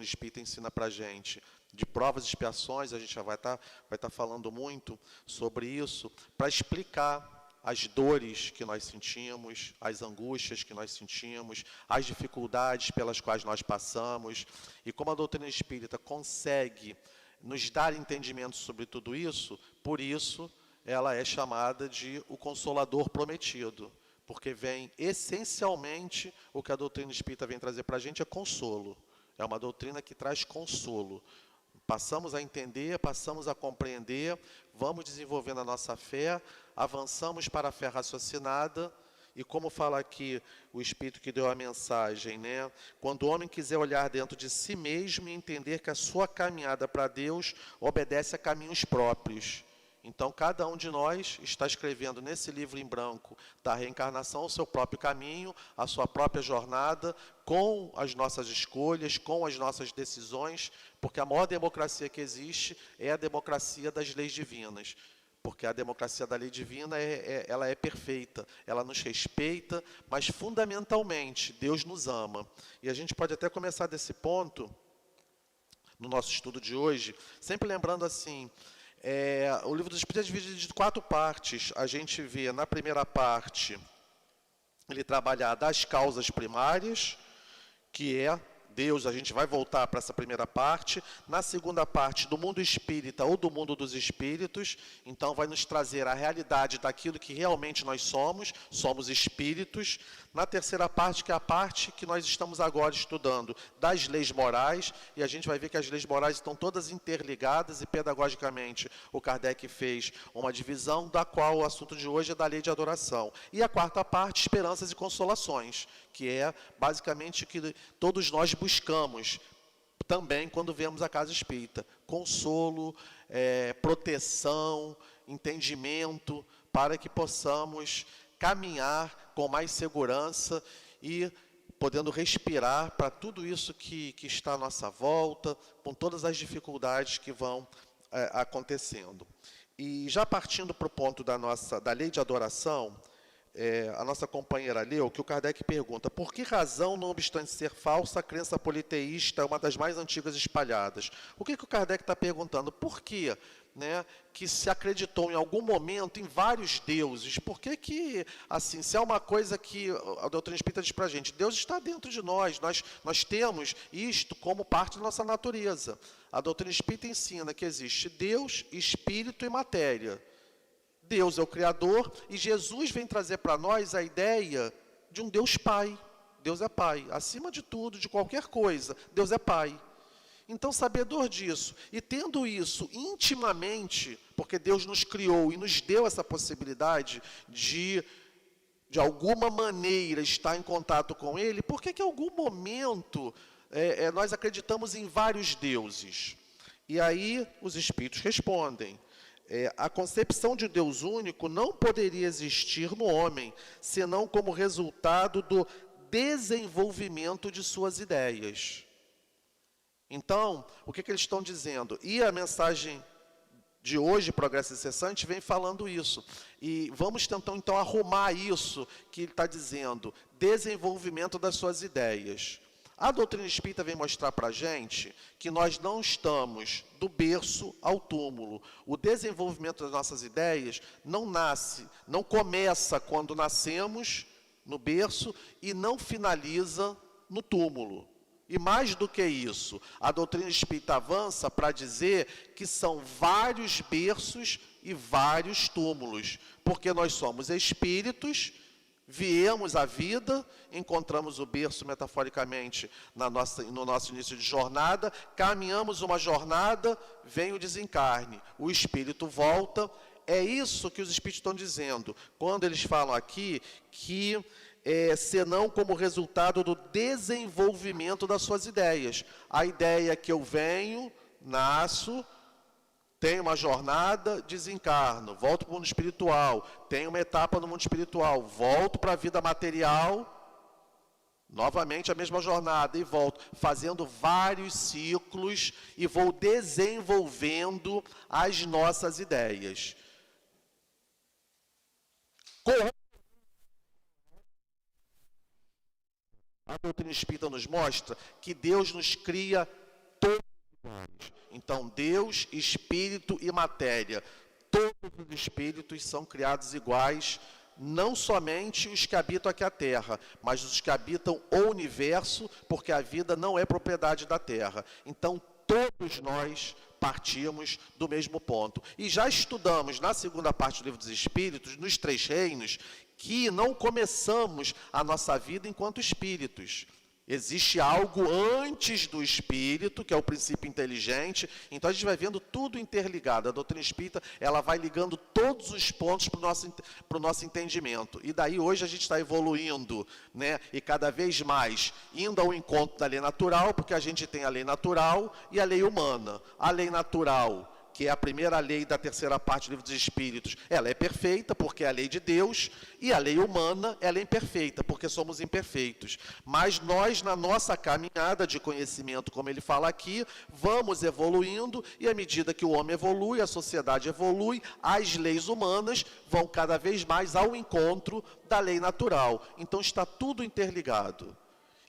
Espírita ensina para a gente, de provas e expiações, a gente já vai estar falando muito sobre isso, para explicar as dores que nós sentimos, as angústias que nós sentimos, as dificuldades pelas quais nós passamos, e como a doutrina espírita consegue nos dar entendimento sobre tudo isso, por isso ela é chamada de o Consolador Prometido, porque vem essencialmente, o que a doutrina espírita vem trazer para a gente é consolo. É uma doutrina que traz consolo. Passamos a entender, passamos a compreender, vamos desenvolvendo a nossa fé, avançamos para a fé raciocinada, e como fala aqui o Espírito que deu a mensagem, né? Quando o homem quiser olhar dentro de si mesmo e entender que a sua caminhada para Deus obedece a caminhos próprios. Então, cada um de nós está escrevendo nesse livro em branco da reencarnação o seu próprio caminho, a sua própria jornada, com as nossas escolhas, com as nossas decisões, porque a maior democracia que existe é a democracia das leis divinas. Porque a democracia da lei divina ela é perfeita, ela nos respeita, mas fundamentalmente Deus nos ama. E a gente pode até começar desse ponto, no nosso estudo de hoje, sempre lembrando assim... o livro dos Espíritos é dividido de 4 partes. A gente vê na primeira parte, ele trabalhar das causas primárias, que é Deus, a gente vai voltar para essa primeira parte. Na segunda parte, do mundo espírita ou do mundo dos espíritos, então vai nos trazer a realidade daquilo que realmente nós somos espíritos. Na terceira parte, que é a parte que nós estamos agora estudando, das leis morais, e a gente vai ver que as leis morais estão todas interligadas, e pedagogicamente o Kardec fez uma divisão, da qual o assunto de hoje é da lei de adoração. E a quarta parte, esperanças e consolações, que é basicamente o que todos nós buscamos também quando vemos a casa espírita. Consolo, proteção, entendimento, para que possamos caminhar com mais segurança e podendo respirar para tudo isso que está à nossa volta, com todas as dificuldades que vão acontecendo. E já partindo para o ponto da lei de adoração, a nossa companheira leu que o Kardec pergunta: por que razão, não obstante ser falsa, a crença politeísta é uma das mais antigas espalhadas? O que o Kardec está perguntando? Por que, né, que se acreditou em algum momento em vários deuses? Por que, assim, se é uma coisa que a doutrina espírita diz para a gente, Deus está dentro de nós temos isto como parte da nossa natureza. A doutrina espírita ensina que existe Deus, Espírito e matéria. Deus é o Criador, e Jesus vem trazer para nós a ideia de um Deus Pai. Deus é Pai. Acima de tudo, de qualquer coisa, Deus é Pai. Então, sabedor disso, e tendo isso intimamente, porque Deus nos criou e nos deu essa possibilidade de alguma maneira, estar em contato com Ele, por que em algum momento nós acreditamos em vários deuses? E aí, os Espíritos respondem: a concepção de Deus único não poderia existir no homem, senão como resultado do desenvolvimento de suas ideias. Então, o que eles estão dizendo? E a mensagem de hoje, Progresso Incessante, vem falando isso. E vamos tentar, então, arrumar isso que ele está dizendo, desenvolvimento das suas ideias. A doutrina espírita vem mostrar para a gente que nós não estamos do berço ao túmulo. O desenvolvimento das nossas ideias não começa quando nascemos no berço e não finaliza no túmulo. E mais do que isso, a doutrina espírita avança para dizer que são vários berços e vários túmulos, porque nós somos espíritos. Viemos à vida, encontramos o berço metaforicamente no nosso início de jornada, caminhamos uma jornada, vem o desencarne, o espírito volta. É isso que os espíritos estão dizendo, quando eles falam aqui que senão como resultado do desenvolvimento das suas ideias. A ideia é que eu venho, nasço, tenho uma jornada, desencarno, volto para o mundo espiritual, tenho uma etapa no mundo espiritual, volto para a vida material, novamente a mesma jornada e volto, fazendo vários ciclos e vou desenvolvendo as nossas ideias. A doutrina espírita nos mostra que Deus nos cria Então, Deus, espírito e matéria, todos os espíritos são criados iguais, não somente os que habitam aqui a Terra, mas os que habitam o universo, porque a vida não é propriedade da Terra. Então, todos nós partimos do mesmo ponto. E já estudamos na segunda parte do Livro dos Espíritos, nos 3 reinos, que não começamos a nossa vida enquanto espíritos. Existe algo antes do espírito, que é o princípio inteligente. Então a gente vai vendo tudo interligado. A doutrina espírita, ela vai ligando todos os pontos para o nosso entendimento. E daí hoje a gente está evoluindo, né? E cada vez mais indo ao encontro da lei natural, porque a gente tem a lei natural e a lei humana. A lei natural, que é a primeira lei da terceira parte do Livro dos Espíritos, ela é perfeita, porque é a lei de Deus, e a lei humana, ela é imperfeita, porque somos imperfeitos. Mas nós, na nossa caminhada de conhecimento, como ele fala aqui, vamos evoluindo, e à medida que o homem evolui, a sociedade evolui, as leis humanas vão cada vez mais ao encontro da lei natural. Então está tudo interligado.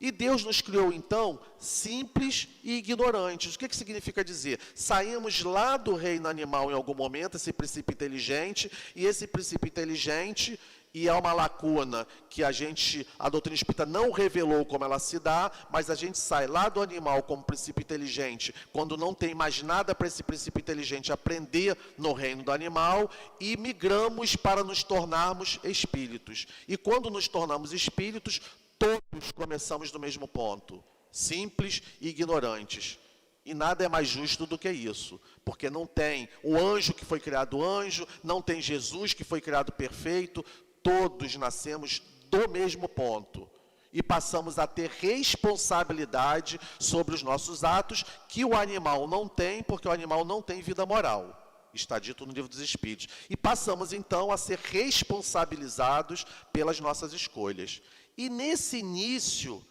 E Deus nos criou, então, simples e ignorantes. O que significa dizer? Saímos lá do reino animal em algum momento, esse princípio inteligente, e esse princípio inteligente, e há uma lacuna que a doutrina espírita não revelou como ela se dá, mas a gente sai lá do animal como princípio inteligente, quando não tem mais nada para esse princípio inteligente aprender no reino do animal, e migramos para nos tornarmos espíritos. E quando nos tornamos espíritos, todos começamos do mesmo ponto, simples e ignorantes. E nada é mais justo do que isso, porque não tem o anjo que foi criado anjo, não tem Jesus que foi criado perfeito, todos nascemos do mesmo ponto. E passamos a ter responsabilidade sobre os nossos atos, que o animal não tem, porque o animal não tem vida moral. Está dito no Livro dos Espíritos. E passamos, então, a ser responsabilizados pelas nossas escolhas. E nesse início,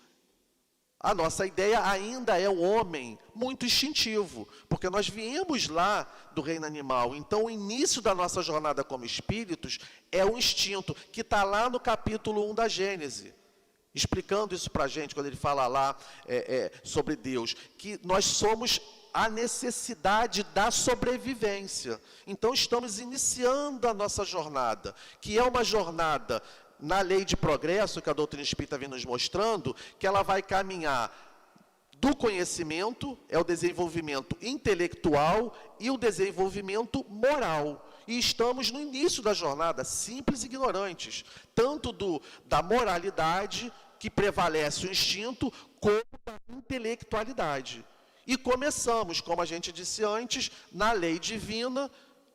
a nossa ideia ainda é o homem muito instintivo, porque nós viemos lá do reino animal. Então, o início da nossa jornada como espíritos é o instinto, que está lá no capítulo 1 da Gênese, explicando isso para a gente, quando ele fala lá sobre Deus, que nós somos a necessidade da sobrevivência. Então, estamos iniciando a nossa jornada, que é uma jornada na lei de progresso, que a doutrina espírita vem nos mostrando, que ela vai caminhar do conhecimento, é o desenvolvimento intelectual e o desenvolvimento moral. E estamos no início da jornada, simples e ignorantes, tanto da moralidade, que prevalece o instinto, como da intelectualidade. E começamos, como a gente disse antes, na lei divina.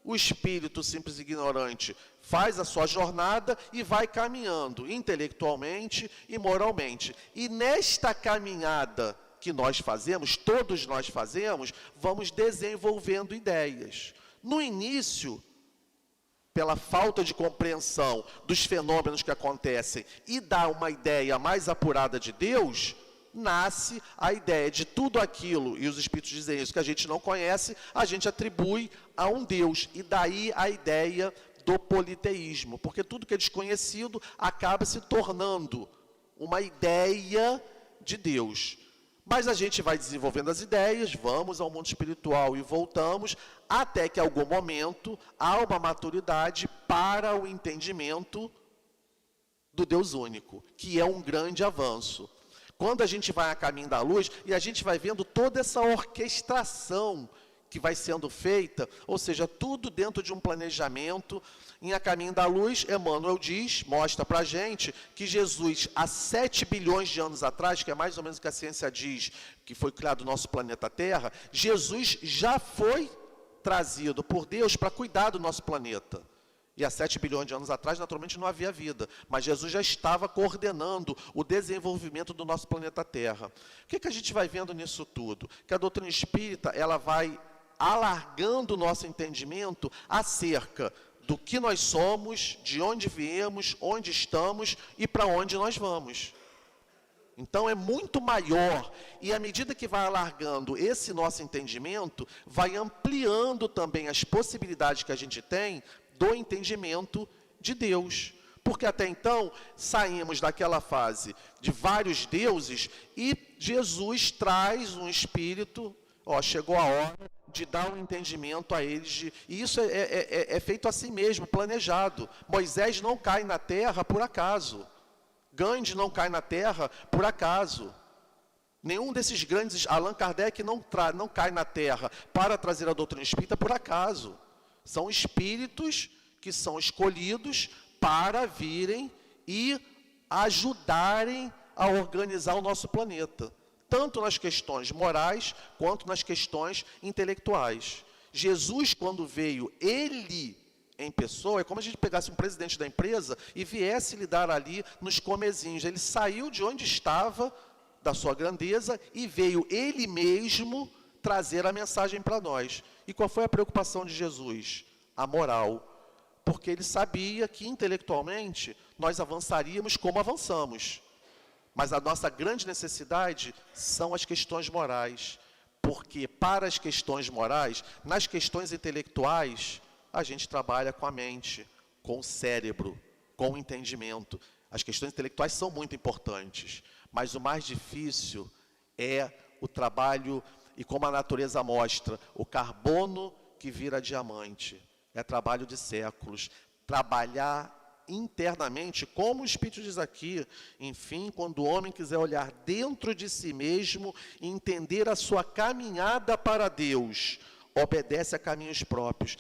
O espírito simples e ignorante faz a sua jornada e vai caminhando intelectualmente e moralmente. E nesta caminhada que nós fazemos, todos nós fazemos, vamos desenvolvendo ideias. No início, pela falta de compreensão dos fenômenos que acontecem e dar uma ideia mais apurada de Deus, nasce a ideia de tudo aquilo, e os espíritos dizem isso, que a gente não conhece, a gente atribui a um Deus. E daí a ideia do politeísmo, porque tudo que é desconhecido acaba se tornando uma ideia de Deus. Mas a gente vai desenvolvendo as ideias, vamos ao mundo espiritual e voltamos, até que em algum momento há uma maturidade para o entendimento do Deus único, que é um grande avanço. Quando a gente vai a caminho da luz, e a gente vai vendo toda essa orquestração que vai sendo feita, ou seja, tudo dentro de um planejamento. Em A Caminho da Luz, Emmanuel mostra para a gente que Jesus, há 7 bilhões de anos atrás, que é mais ou menos o que a ciência diz, que foi criado o nosso planeta Terra, Jesus já foi trazido por Deus para cuidar do nosso planeta. E há 7 bilhões de anos atrás, naturalmente, não havia vida. Mas Jesus já estava coordenando o desenvolvimento do nosso planeta Terra. O que a gente vai vendo nisso tudo? Que a doutrina espírita, ela vai alargando o nosso entendimento acerca do que nós somos, de onde viemos, onde estamos e para onde nós vamos. Então é muito maior, e à medida que vai alargando esse nosso entendimento, vai ampliando também as possibilidades que a gente tem do entendimento de Deus. Porque até então, saímos daquela fase de vários deuses, e Jesus traz um espírito, Ó, chegou a hora de dar um entendimento a eles. E isso é feito assim mesmo, planejado. Moisés não cai na terra por acaso. Gandhi não cai na terra por acaso. Nenhum desses grandes, Allan Kardec não cai na terra para trazer a doutrina espírita por acaso. São espíritos que são escolhidos para virem e ajudarem a organizar o nosso planeta, tanto nas questões morais quanto nas questões intelectuais. Jesus, quando veio, ele em pessoa, é como a gente pegasse um presidente da empresa e viesse lidar ali nos comezinhos. Ele saiu de onde estava, da sua grandeza, e veio ele mesmo trazer a mensagem para nós. E qual foi a preocupação de Jesus? A moral. Porque ele sabia que intelectualmente nós avançaríamos como avançamos. Mas a nossa grande necessidade são as questões morais. Porque para as questões morais, nas questões intelectuais, a gente trabalha com a mente, com o cérebro, com o entendimento. As questões intelectuais são muito importantes, mas o mais difícil é o trabalho, e como a natureza mostra, o carbono que vira diamante. É trabalho de séculos. Trabalhar internamente, como o Espírito diz aqui, enfim, quando o homem quiser olhar dentro de si mesmo e entender a sua caminhada para Deus, obedece a caminhos próprios.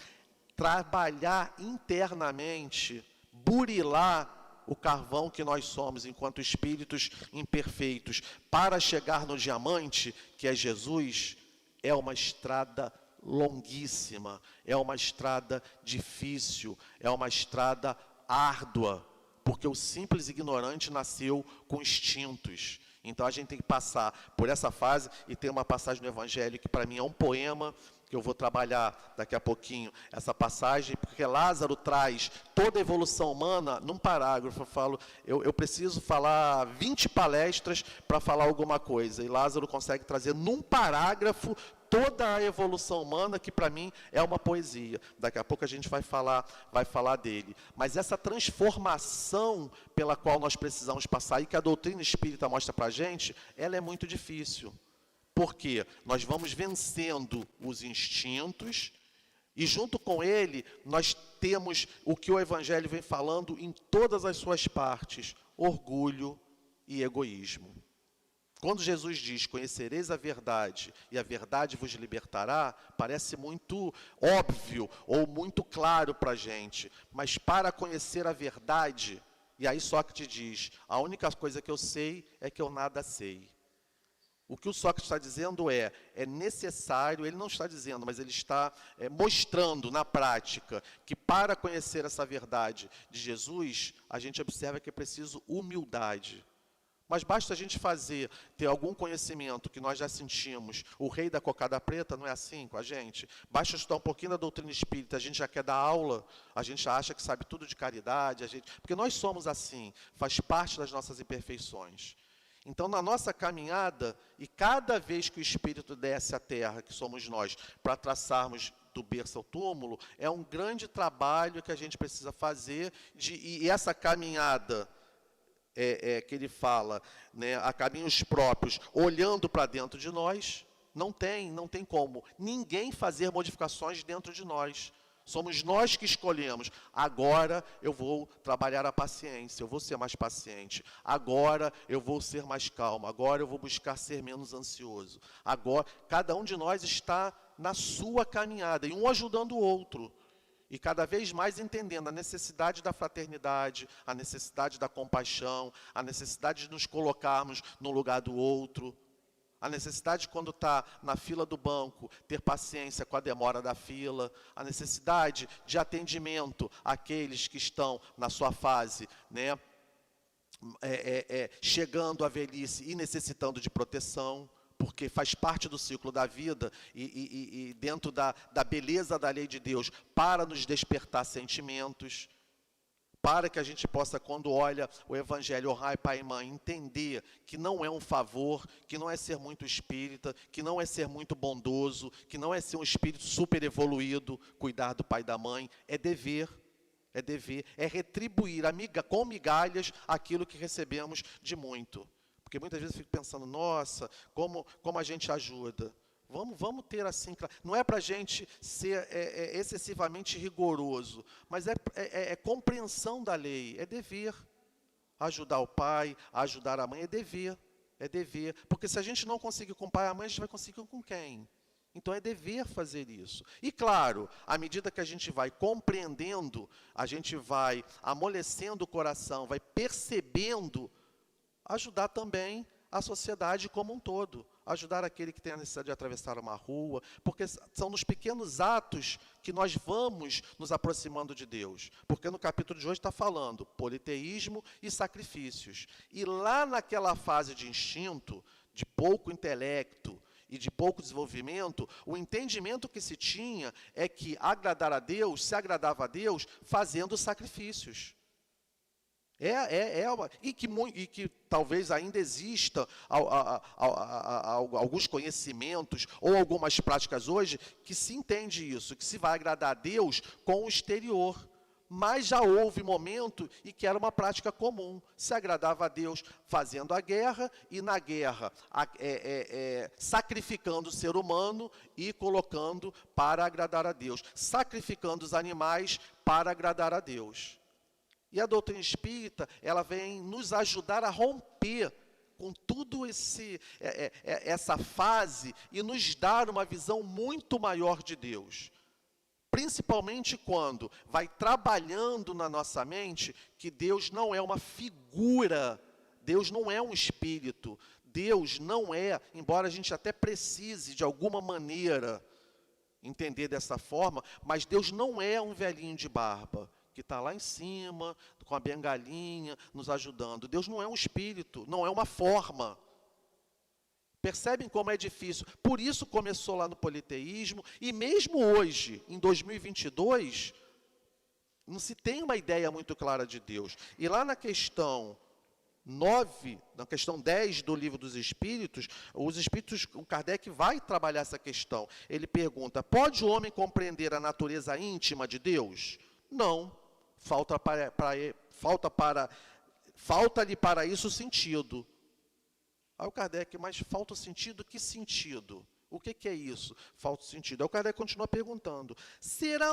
Trabalhar internamente, burilar o carvão que nós somos enquanto espíritos imperfeitos, para chegar no diamante, que é Jesus, é uma estrada longuíssima, é uma estrada difícil, é uma estrada árdua, porque o simples ignorante nasceu com instintos. Então a gente tem que passar por essa fase, e tem uma passagem no Evangelho que para mim é um poema, que eu vou trabalhar daqui a pouquinho, essa passagem, porque Lázaro traz toda a evolução humana num parágrafo. Eu preciso falar 20 palestras para falar alguma coisa, e Lázaro consegue trazer num parágrafo toda a evolução humana, que para mim é uma poesia. Daqui a pouco a gente vai falar dele. Mas essa transformação pela qual nós precisamos passar, e que a doutrina espírita mostra para a gente, ela é muito difícil. Porque nós vamos vencendo os instintos, e junto com ele nós temos o que o Evangelho vem falando em todas as suas partes: orgulho e egoísmo. Quando Jesus diz: conhecereis a verdade e a verdade vos libertará, parece muito óbvio ou muito claro para a gente. Mas para conhecer a verdade, e aí Sócrates diz: a única coisa que eu sei é que eu nada sei. O que o Sócrates está dizendo é necessário, ele não está dizendo, mas ele está mostrando na prática que para conhecer essa verdade de Jesus, a gente observa que é preciso humildade. Mas basta a gente ter algum conhecimento que nós já sentimos. O rei da cocada preta não é assim com a gente? Basta estudar um pouquinho da doutrina espírita, a gente já quer dar aula, a gente já acha que sabe tudo de caridade, porque nós somos assim, faz parte das nossas imperfeições. Então, na nossa caminhada, e cada vez que o Espírito desce à terra, que somos nós, para traçarmos do berço ao túmulo, é um grande trabalho que a gente precisa fazer, e essa caminhada que ele fala, né, a caminhos próprios, olhando para dentro de nós, não tem como ninguém fazer modificações dentro de nós. Somos nós que escolhemos. Agora eu vou trabalhar a paciência, eu vou ser mais paciente. Agora eu vou ser mais calmo. Agora eu vou buscar ser menos ansioso. Agora, cada um de nós está na sua caminhada, e um ajudando o outro. E cada vez mais entendendo a necessidade da fraternidade, a necessidade da compaixão, a necessidade de nos colocarmos no lugar do outro. A necessidade, quando está na fila do banco, ter paciência com a demora da fila. A necessidade de atendimento àqueles que estão na sua fase, né, chegando à velhice e necessitando de proteção, porque faz parte do ciclo da vida e dentro da beleza da lei de Deus, para nos despertar sentimentos. Para que a gente possa, quando olha o Evangelho, honrar pai e mãe, entender que não é um favor, que não é ser muito espírita, que não é ser muito bondoso, que não é ser um espírito super evoluído, cuidar do pai e da mãe, é dever, é retribuir com migalhas aquilo que recebemos de muito. Porque muitas vezes eu fico pensando, nossa, como a gente ajuda. Vamos ter assim, não é para a gente ser excessivamente rigoroso, mas é compreensão da lei, é dever. Ajudar o pai, ajudar a mãe é dever, porque se a gente não conseguir com o pai e a mãe, a gente vai conseguir com quem? Então é dever fazer isso. E claro, à medida que a gente vai compreendendo, a gente vai amolecendo o coração, vai percebendo, ajudar também a sociedade como um todo. Ajudar aquele que tem a necessidade de atravessar uma rua, porque são nos pequenos atos que nós vamos nos aproximando de Deus. Porque no capítulo de hoje está falando politeísmo e sacrifícios. E lá naquela fase de instinto, de pouco intelecto e de pouco desenvolvimento, o entendimento que se tinha é que agradar a Deus, se agradava a Deus fazendo sacrifícios. E que talvez ainda exista alguns conhecimentos ou algumas práticas hoje que se entende isso, que se vai agradar a Deus com o exterior. Mas já houve momento em que era uma prática comum. Se agradava a Deus fazendo a guerra e na guerra sacrificando o ser humano e colocando para agradar a Deus. Sacrificando os animais para agradar a Deus. E a doutrina espírita, ela vem nos ajudar a romper com tudo essa fase e nos dar uma visão muito maior de Deus. Principalmente quando vai trabalhando na nossa mente que Deus não é uma figura, Deus não é um espírito, Deus não é, embora a gente até precise de alguma maneira entender dessa forma, mas Deus não é um velhinho de barba, que está lá em cima, com a bengalinha, nos ajudando. Deus não é um espírito, não é uma forma. Percebem como é difícil? Por isso começou lá no politeísmo, e mesmo hoje, em 2022, não se tem uma ideia muito clara de Deus. E lá na questão 9, na questão 10 do Livro dos Espíritos, o Kardec vai trabalhar essa questão. Ele pergunta, pode o homem compreender a natureza íntima de Deus? Não. Falta-lhe para isso o sentido. Aí o Kardec, mas falta o sentido? Que sentido? O que é isso? Falta o sentido. Aí o Kardec continua perguntando, será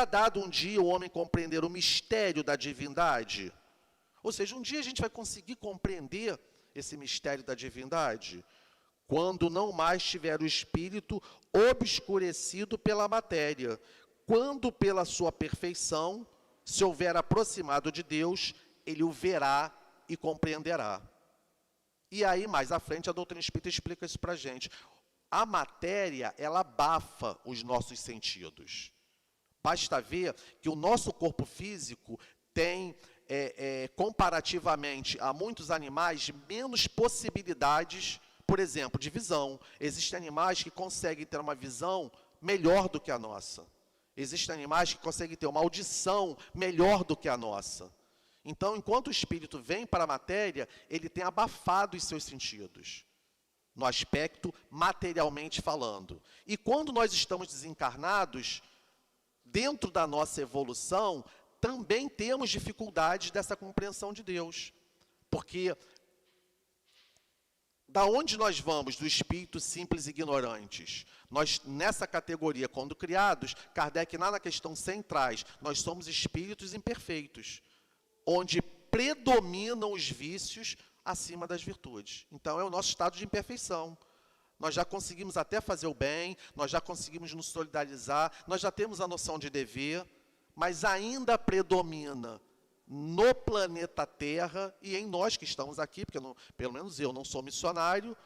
dado um dia o homem compreender o mistério da divindade? Ou seja, um dia a gente vai conseguir compreender esse mistério da divindade? Quando não mais tiver o espírito obscurecido pela matéria, quando pela sua perfeição se houver aproximado de Deus, ele o verá e compreenderá. E aí, mais à frente, a doutrina espírita explica isso para a gente. A matéria, ela abafa os nossos sentidos. Basta ver que o nosso corpo físico tem, comparativamente a muitos animais, menos possibilidades, por exemplo, de visão. Existem animais que conseguem ter uma visão melhor do que a nossa. Existem animais que conseguem ter uma audição melhor do que a nossa. Então, enquanto o espírito vem para a matéria, ele tem abafado os seus sentidos, no aspecto materialmente falando. E quando nós estamos desencarnados, dentro da nossa evolução, também temos dificuldades dessa compreensão de Deus. Porque da onde nós vamos do espírito simples e ignorantes? Nós, nessa categoria, quando criados, Kardec, lá na questão 100 traz, nós somos espíritos imperfeitos, onde predominam os vícios acima das virtudes. Então, é o nosso estado de imperfeição. Nós já conseguimos até fazer o bem, nós já conseguimos nos solidarizar, nós já temos a noção de dever, mas ainda predomina no planeta Terra e em nós que estamos aqui, porque pelo menos eu não sou missionário,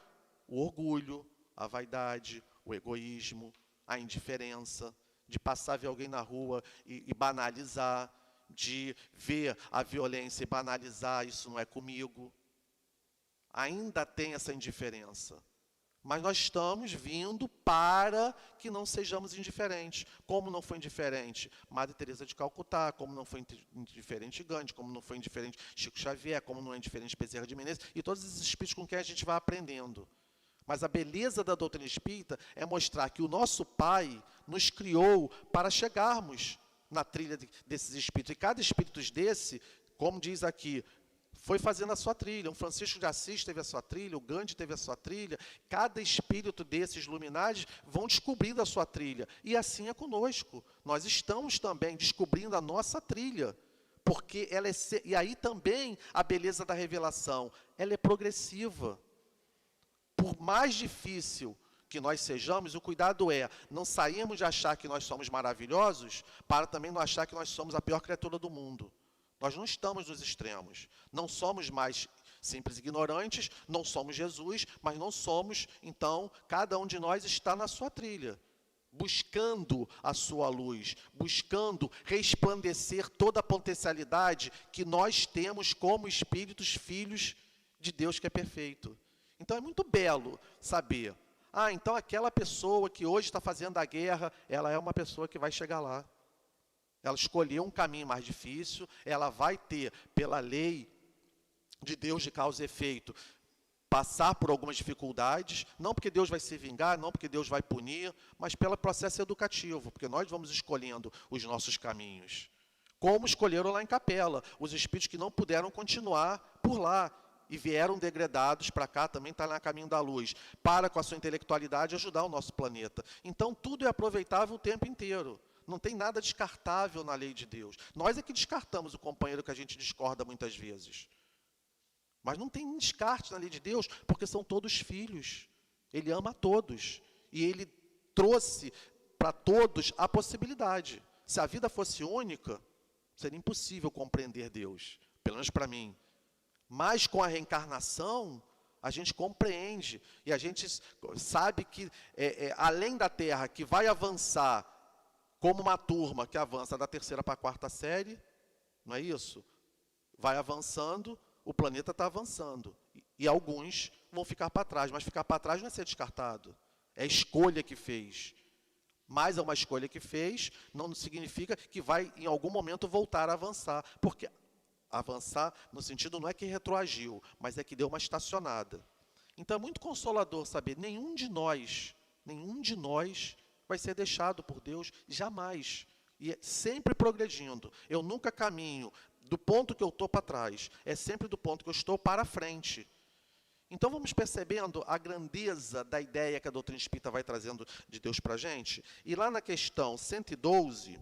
o orgulho, a vaidade, o egoísmo, a indiferença, de passar a ver alguém na rua e banalizar, de ver a violência e banalizar, isso não é comigo. Ainda tem essa indiferença. Mas nós estamos vindo para que não sejamos indiferentes. Como não foi indiferente Madre Teresa de Calcutá, como não foi indiferente Gandhi, como não foi indiferente Chico Xavier, como não é indiferente Bezerra de Menezes, e todos esses espíritos com quem a gente vai aprendendo. Mas a beleza da doutrina espírita é mostrar que o nosso Pai nos criou para chegarmos na trilha desses espíritos. E cada espírito desse, como diz aqui, foi fazendo a sua trilha. O Francisco de Assis teve a sua trilha, o Gandhi teve a sua trilha. Cada espírito desses luminares vão descobrindo a sua trilha. E assim é conosco. Nós estamos também descobrindo a nossa trilha. Porque ela é... E aí também a beleza da revelação, ela é progressiva. Por mais difícil que nós sejamos, o cuidado é não sairmos de achar que nós somos maravilhosos para também não achar que nós somos a pior criatura do mundo. Nós não estamos nos extremos. Não somos mais simples ignorantes, não somos Jesus, mas não somos, então, cada um de nós está na sua trilha, buscando a sua luz, buscando resplandecer toda a potencialidade que nós temos como espíritos filhos de Deus que é perfeito. Então é muito belo saber, então aquela pessoa que hoje está fazendo a guerra, ela é uma pessoa que vai chegar lá. Ela escolheu um caminho mais difícil, ela vai ter, pela lei de Deus de causa e efeito, passar por algumas dificuldades, não porque Deus vai se vingar, não porque Deus vai punir, mas pelo processo educativo, porque nós vamos escolhendo os nossos caminhos. Como escolheram lá em Capela, os espíritos que não puderam continuar por lá, e vieram degradados para cá, também está na caminho da luz, para com a sua intelectualidade ajudar o nosso planeta. Então tudo é aproveitável o tempo inteiro. Não tem nada descartável na lei de Deus. Nós é que descartamos o companheiro que a gente discorda muitas vezes. Mas não tem descarte na lei de Deus, porque são todos filhos. Ele ama a todos. E ele trouxe para todos a possibilidade. Se a vida fosse única, seria impossível compreender Deus. Pelo menos para mim. Mas com a reencarnação, a gente compreende. E a gente sabe que, além da Terra, que vai avançar como uma turma que avança da 3ª para a 4ª série, não é isso? Vai avançando, o planeta está avançando. E alguns vão ficar para trás, mas ficar para trás não é ser descartado. É a escolha que fez. Mas é uma escolha que fez, não significa que vai, em algum momento, voltar a avançar. Porque avançar, no sentido, não é que retroagiu, mas é que deu uma estacionada. Então, é muito consolador saber, nenhum de nós vai ser deixado por Deus, jamais. E é sempre progredindo. Eu nunca caminho do ponto que eu estou para trás. É sempre do ponto que eu estou para frente. Então, vamos percebendo a grandeza da ideia que a doutrina espírita vai trazendo de Deus para a gente. E lá na questão 112,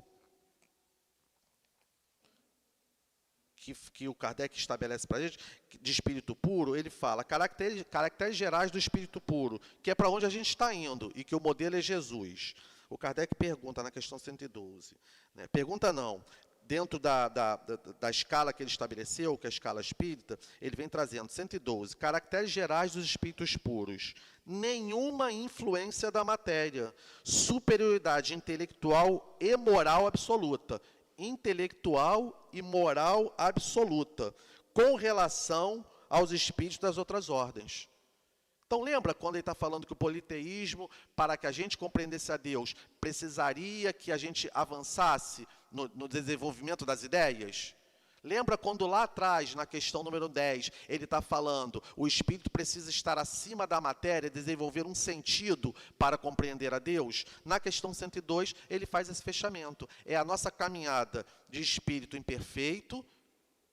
que o Kardec estabelece para a gente, de espírito puro, ele fala caracteres gerais do espírito puro, que é para onde a gente está indo, e que o modelo é Jesus. O Kardec pergunta na questão 112. Né? Pergunta não. Dentro da escala que ele estabeleceu, que é a escala espírita, ele vem trazendo 112. Caracteres gerais dos espíritos puros. Nenhuma influência da matéria. Superioridade intelectual e moral absoluta. Intelectual e moral absoluta, com relação aos espíritos das outras ordens. Então, lembra quando ele está falando que o politeísmo, para que a gente compreendesse a Deus, precisaria que a gente avançasse no desenvolvimento das ideias? Lembra quando lá atrás, na questão número 10, ele está falando, o espírito precisa estar acima da matéria, desenvolver um sentido para compreender a Deus? Na questão 102, ele faz esse fechamento. É a nossa caminhada de espírito imperfeito,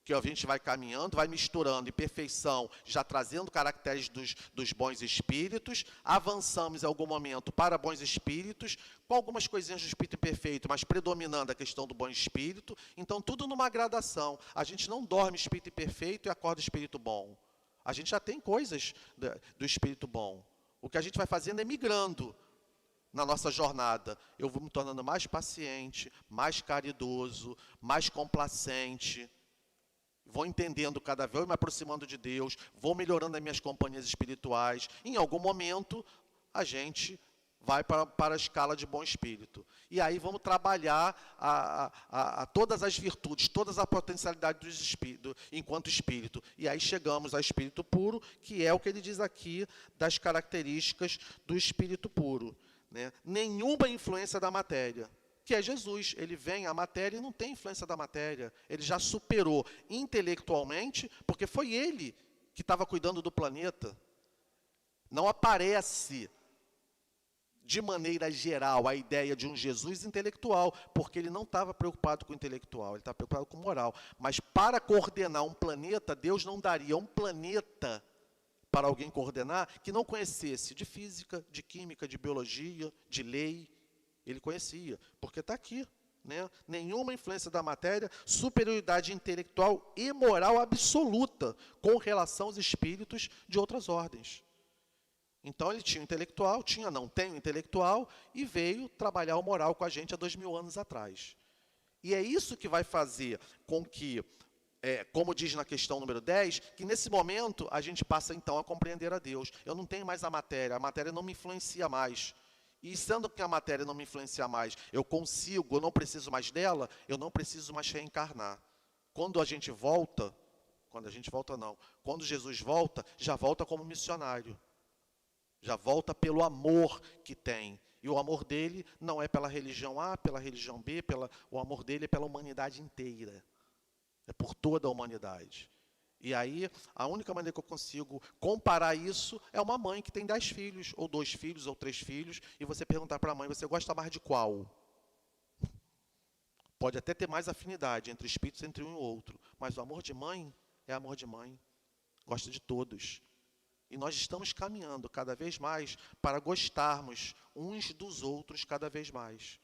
que a gente vai caminhando, vai misturando em perfeição, já trazendo caracteres dos bons espíritos, avançamos em algum momento para bons espíritos, com algumas coisinhas do espírito imperfeito, mas predominando a questão do bom espírito. Então, tudo numa gradação. A gente não dorme espírito imperfeito e acorda espírito bom. A gente já tem coisas do espírito bom. O que a gente vai fazendo é migrando na nossa jornada. Eu vou me tornando mais paciente, mais caridoso, mais complacente. Vou entendendo cada vez, me aproximando de Deus, vou melhorando as minhas companhias espirituais. Em algum momento, a gente vai para a escala de bom espírito. E aí vamos trabalhar a todas as virtudes, todas as potencialidades do espírito, enquanto espírito. E aí chegamos ao espírito puro, que é o que ele diz aqui das características do espírito puro. Né? Nenhuma influência da matéria. Que é Jesus, ele vem, a matéria e não tem influência da matéria. Ele já superou intelectualmente, porque foi ele que estava cuidando do planeta. Não aparece de maneira geral, a ideia de um Jesus intelectual, porque ele não estava preocupado com o intelectual, ele estava preocupado com o moral. Mas para coordenar um planeta, Deus não daria um planeta para alguém coordenar que não conhecesse de física, de química, de biologia, de lei. Ele conhecia, porque está aqui. Né? Nenhuma influência da matéria, superioridade intelectual e moral absoluta com relação aos espíritos de outras ordens. Então ele tinha um intelectual, não tem um intelectual, e veio trabalhar o moral com a gente há 2000 anos atrás. E é isso que vai fazer com que, como diz na questão número 10, que nesse momento a gente passa então a compreender a Deus. Eu não tenho mais a matéria não me influencia mais. E sendo que a matéria não me influencia mais, eu não preciso mais dela, eu não preciso mais reencarnar. Quando Jesus volta, já volta como missionário. Já volta pelo amor que tem. E o amor dele não é pela religião A, pela religião B, o amor dele é pela humanidade inteira. É por toda a humanidade. E aí, a única maneira que eu consigo comparar isso é uma mãe que tem 10 filhos, ou 2 filhos, ou 3 filhos, e você perguntar para a mãe, você gosta mais de qual? Pode até ter mais afinidade entre espíritos, entre um e outro, mas o amor de mãe é amor de mãe. Gosta de todos. E nós estamos caminhando cada vez mais para gostarmos uns dos outros cada vez mais.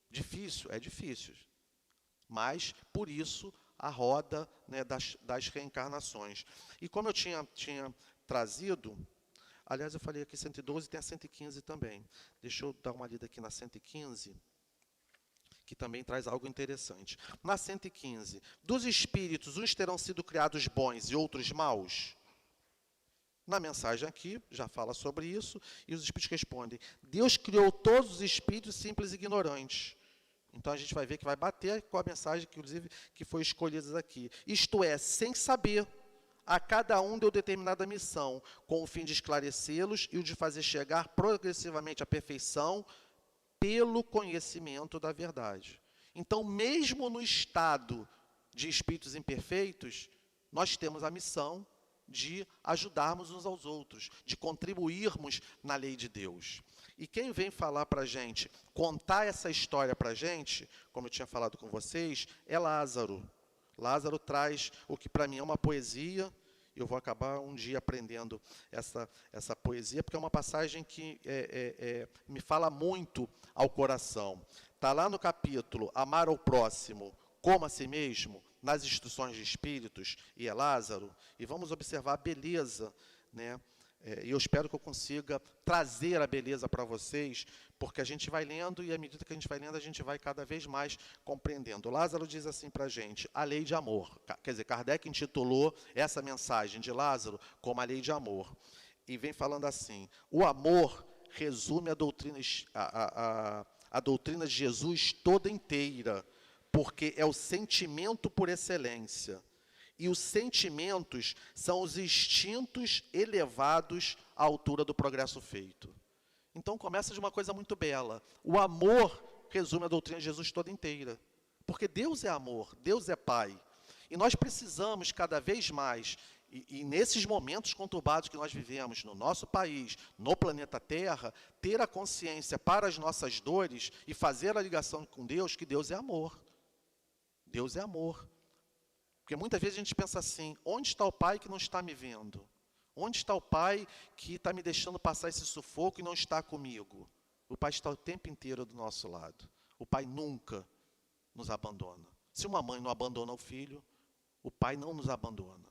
Difícil? É difícil. Mas, por isso, a roda, né, das reencarnações. E como eu tinha trazido, aliás, eu falei aqui 112, tem a 115 também. Deixa eu dar uma lida aqui na 115, que também traz algo interessante. Na 115, dos espíritos, uns terão sido criados bons e outros maus? Na mensagem aqui, já fala sobre isso, e os espíritos respondem, Deus criou todos os espíritos simples e ignorantes. Então, a gente vai ver que vai bater com a mensagem, inclusive, que foi escolhida aqui. Isto é, sem saber, a cada um deu determinada missão, com o fim de esclarecê-los e o de fazer chegar progressivamente à perfeição pelo conhecimento da verdade. Então, mesmo no estado de espíritos imperfeitos, nós temos a missão de ajudarmos uns aos outros, de contribuirmos na lei de Deus. E quem vem falar para a gente, contar essa história para a gente, como eu tinha falado com vocês, é Lázaro. Lázaro traz o que para mim é uma poesia, eu vou acabar um dia aprendendo essa poesia, porque é uma passagem que me fala muito ao coração. Está lá no capítulo Amar ao Próximo como a si mesmo, nas instruções de espíritos, e é Lázaro, e vamos observar a beleza, né? E eu espero que eu consiga trazer a beleza para vocês, porque a gente vai lendo, e à medida que a gente vai lendo, a gente vai cada vez mais compreendendo. Lázaro diz assim para a gente, a lei de amor. Quer dizer, Kardec intitulou essa mensagem de Lázaro como a lei de amor. E vem falando assim, o amor resume a doutrina de Jesus toda inteira, porque é o sentimento por excelência. E os sentimentos são os instintos elevados à altura do progresso feito. Então, começa de uma coisa muito bela. O amor resume a doutrina de Jesus toda inteira. Porque Deus é amor, Deus é Pai. E nós precisamos, cada vez mais, e nesses momentos conturbados que nós vivemos, no nosso país, no planeta Terra, ter a consciência para as nossas dores e fazer a ligação com Deus, que Deus é amor. Deus é amor. Porque muitas vezes a gente pensa assim, onde está o Pai que não está me vendo? Onde está o Pai que está me deixando passar esse sufoco e não está comigo? O Pai está o tempo inteiro do nosso lado. O Pai nunca nos abandona. Se uma mãe não abandona o filho, o Pai não nos abandona.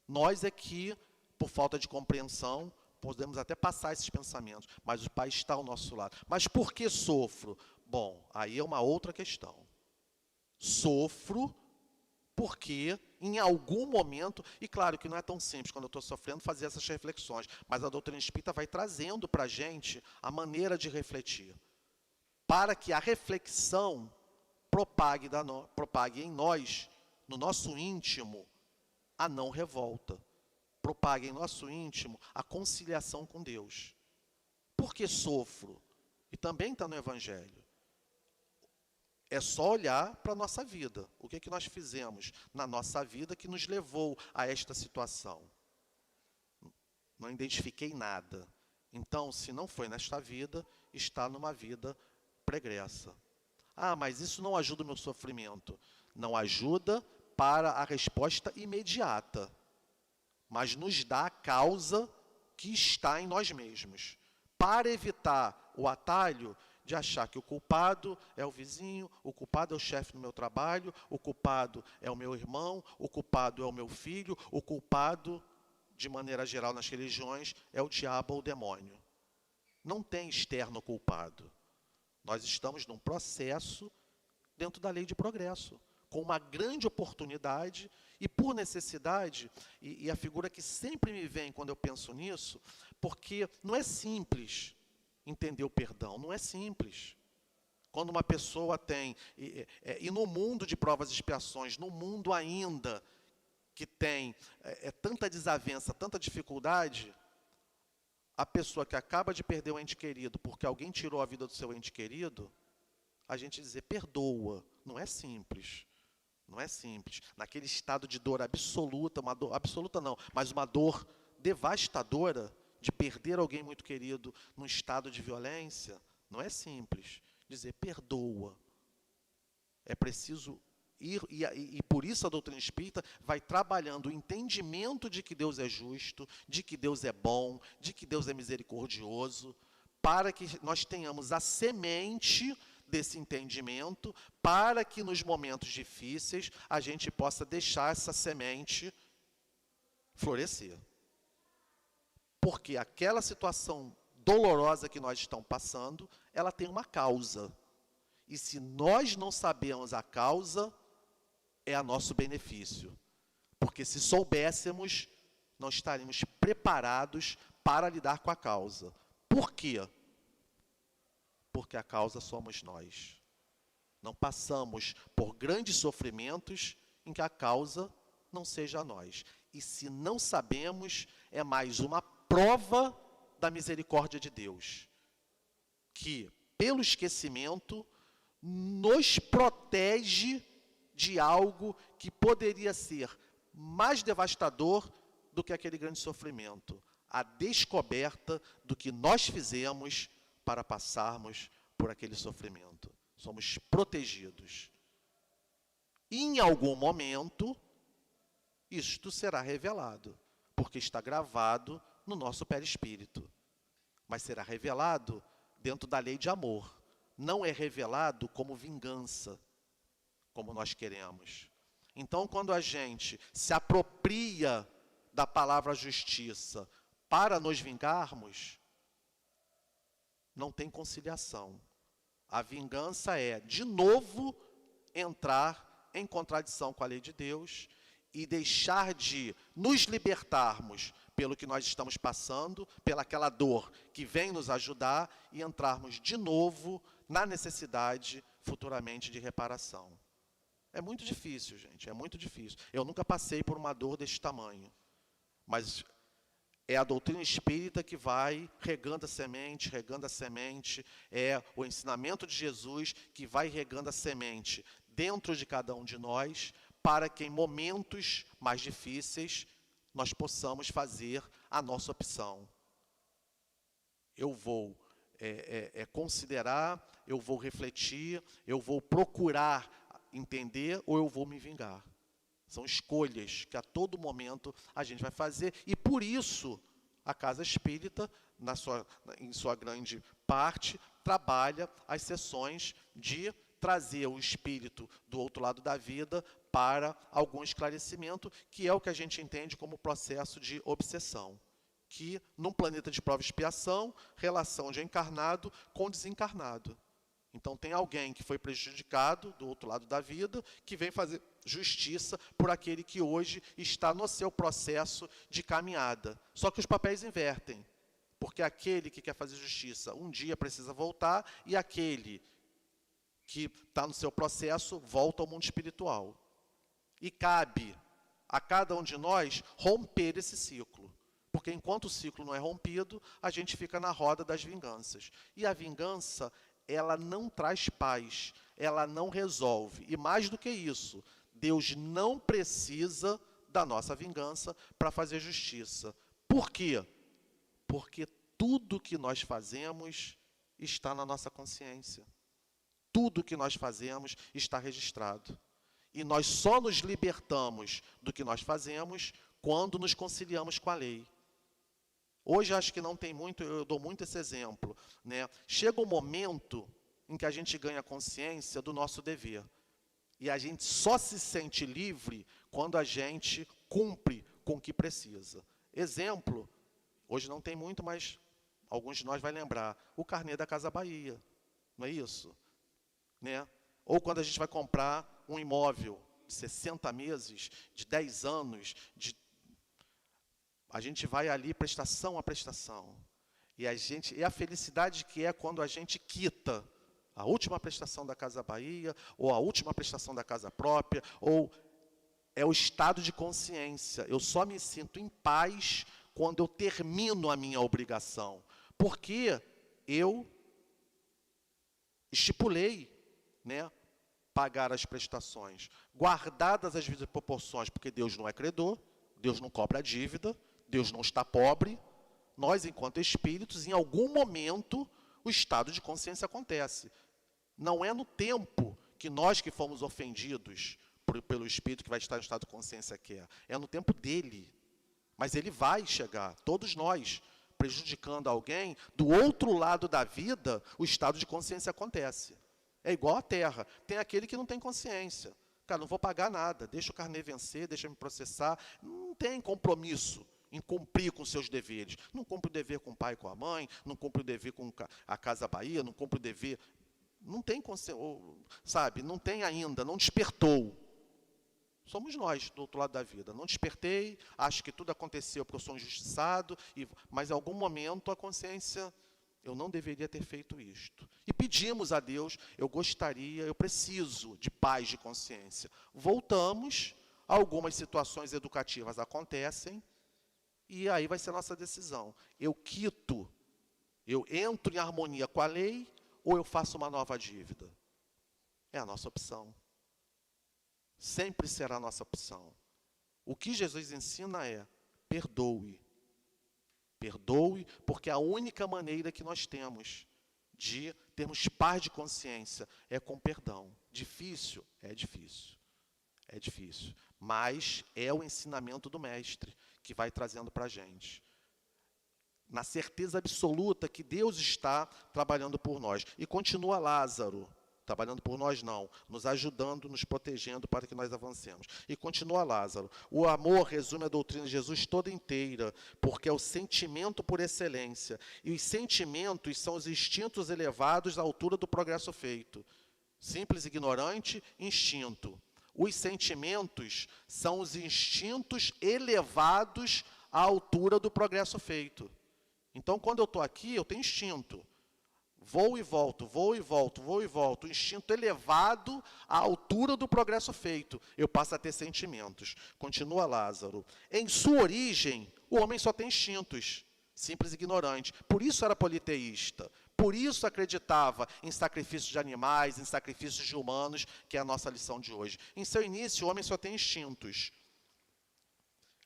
Nós é que, por falta de compreensão, podemos até passar esses pensamentos, mas o Pai está ao nosso lado. Mas por que sofro? Bom, aí é uma outra questão. Sofro porque, em algum momento, e claro que não é tão simples, quando eu estou sofrendo, fazer essas reflexões, mas a doutrina espírita vai trazendo para a gente a maneira de refletir, para que a reflexão propague em nós, no nosso íntimo, a não revolta, propague em nosso íntimo a conciliação com Deus. Por que sofro? E também está no Evangelho. É só olhar para a nossa vida. O que nós fizemos na nossa vida que nos levou a esta situação? Não identifiquei nada. Então, se não foi nesta vida, está numa vida pregressa. Ah, mas isso não ajuda o meu sofrimento. Não ajuda para a resposta imediata, mas nos dá a causa que está em nós mesmos, para evitar o atalho de achar que o culpado é o vizinho, o culpado é o chefe do meu trabalho, o culpado é o meu irmão, o culpado é o meu filho, o culpado, de maneira geral nas religiões, é o diabo ou o demônio. Não tem externo culpado. Nós estamos num processo dentro da lei de progresso, com uma grande oportunidade e por necessidade, e a figura que sempre me vem quando eu penso nisso, porque não é simples entender o perdão, não é simples. Quando uma pessoa tem, e no mundo de provas e expiações, no mundo ainda que tem tanta desavença, tanta dificuldade, a pessoa que acaba de perder o ente querido porque alguém tirou a vida do seu ente querido, a gente dizer perdoa, não é simples. Não é simples. Naquele estado de dor absoluta, uma dor absoluta não, mas uma dor devastadora de perder alguém muito querido num estado de violência, não é simples. Dizer perdoa. É preciso ir, e por isso a doutrina espírita vai trabalhando o entendimento de que Deus é justo, de que Deus é bom, de que Deus é misericordioso, para que nós tenhamos a semente desse entendimento, para que nos momentos difíceis a gente possa deixar essa semente florescer. Porque aquela situação dolorosa que nós estamos passando, ela tem uma causa. E se nós não sabemos a causa, é a nosso benefício. Porque se soubéssemos, não estaríamos preparados para lidar com a causa. Por quê? Porque a causa somos nós. Não passamos por grandes sofrimentos em que a causa não seja nós. E se não sabemos, é mais uma prova da misericórdia de Deus, que, pelo esquecimento, nos protege de algo que poderia ser mais devastador do que aquele grande sofrimento. A descoberta do que nós fizemos para passarmos por aquele sofrimento. Somos protegidos. E, em algum momento, isto será revelado, porque está gravado no nosso perispírito. Mas será revelado dentro da lei de amor. Não é revelado como vingança, como nós queremos. Então, quando a gente se apropria da palavra justiça para nos vingarmos, não tem conciliação. A vingança é, de novo, entrar em contradição com a lei de Deus e deixar de nos libertarmos pelo que nós estamos passando, pelaquela dor que vem nos ajudar e entrarmos de novo na necessidade futuramente de reparação. É muito difícil, gente, é muito difícil. Eu nunca passei por uma dor desse tamanho, mas é a doutrina espírita que vai regando a semente, é o ensinamento de Jesus que vai regando a semente dentro de cada um de nós, para que em momentos mais difíceis nós possamos fazer a nossa opção. Eu vou considerar, eu vou refletir, eu vou procurar entender ou eu vou me vingar. São escolhas que a todo momento a gente vai fazer. E por isso, a Casa Espírita, em sua grande parte, trabalha as sessões de trazer o espírito do outro lado da vida para algum esclarecimento, que é o que a gente entende como processo de obsessão. Que, num planeta de prova e expiação, relação de encarnado com desencarnado. Então, tem alguém que foi prejudicado do outro lado da vida, que vem fazer justiça por aquele que hoje está no seu processo de caminhada. Só que os papéis invertem, porque aquele que quer fazer justiça um dia precisa voltar, e aquele que está no seu processo volta ao mundo espiritual. E cabe a cada um de nós romper esse ciclo. Porque enquanto o ciclo não é rompido, a gente fica na roda das vinganças. E a vingança, ela não traz paz, ela não resolve. E mais do que isso, Deus não precisa da nossa vingança para fazer justiça. Por quê? Porque tudo que nós fazemos está na nossa consciência. Tudo que nós fazemos está registrado. E nós só nos libertamos do que nós fazemos quando nos conciliamos com a lei. Hoje acho que não tem muito, eu dou muito esse exemplo, né? Chega um momento em que a gente ganha consciência do nosso dever. E a gente só se sente livre quando a gente cumpre com o que precisa. Exemplo, hoje não tem muito, mas alguns de nós vai lembrar, o carnê da Casa Bahia, não é isso? Né? Ou quando a gente vai comprar um imóvel de 60 meses, de 10 anos, a gente vai ali prestação a prestação. E a felicidade que é quando a gente quita a última prestação da Casa Bahia, ou a última prestação da casa própria, ou é o estado de consciência. Eu só me sinto em paz quando eu termino a minha obrigação. Porque eu estipulei, né, pagar as prestações, guardadas as devidas proporções, porque Deus não é credor, Deus não cobra dívida, Deus não está pobre. Nós, enquanto espíritos, em algum momento, o estado de consciência acontece. Não é no tempo que nós que fomos ofendidos pelo espírito que vai estar no estado de consciência quer. É no tempo dele. Mas ele vai chegar, todos nós, prejudicando alguém, do outro lado da vida, o estado de consciência acontece. É igual à terra. Tem aquele que não tem consciência. Cara, não vou pagar nada, deixa o carnê vencer, deixa me processar. Não tem compromisso em cumprir com seus deveres. Não cumpre o dever com o pai e com a mãe, não cumpre o dever com a Casa Bahia, não cumpre o dever... Não tem, sabe, não tem ainda, não despertou. Somos nós, do outro lado da vida. Não despertei, acho que tudo aconteceu porque eu sou injustiçado, mas em algum momento a consciência, eu não deveria ter feito isto. E pedimos a Deus, eu preciso de paz de consciência. Voltamos, algumas situações educativas acontecem, e aí vai ser a nossa decisão. Eu quito, eu entro em harmonia com a lei, ou eu faço uma nova dívida? É a nossa opção. Sempre será a nossa opção. O que Jesus ensina é, perdoe. Perdoe, porque é a única maneira que nós temos de termos paz de consciência é com perdão. Difícil? É difícil. É difícil. Mas é o ensinamento do Mestre que vai trazendo para a gente. Na certeza absoluta que Deus está trabalhando por nós. E continua Lázaro, trabalhando por nós não, nos ajudando, nos protegendo para que nós avancemos. E continua Lázaro. O amor resume a doutrina de Jesus toda inteira, porque é o sentimento por excelência. E os sentimentos são os instintos elevados à altura do progresso feito. Simples, ignorante, instinto. Os sentimentos são os instintos elevados à altura do progresso feito. Então, quando eu estou aqui, eu tenho instinto. Vou e volto, vou e volto, vou e volto. O instinto elevado à altura do progresso feito. Eu passo a ter sentimentos. Continua Lázaro. Em sua origem, o homem só tem instintos. Simples e ignorante. Por isso era politeísta. Por isso acreditava em sacrifícios de animais, em sacrifícios de humanos, que é a nossa lição de hoje. Em seu início, o homem só tem instintos.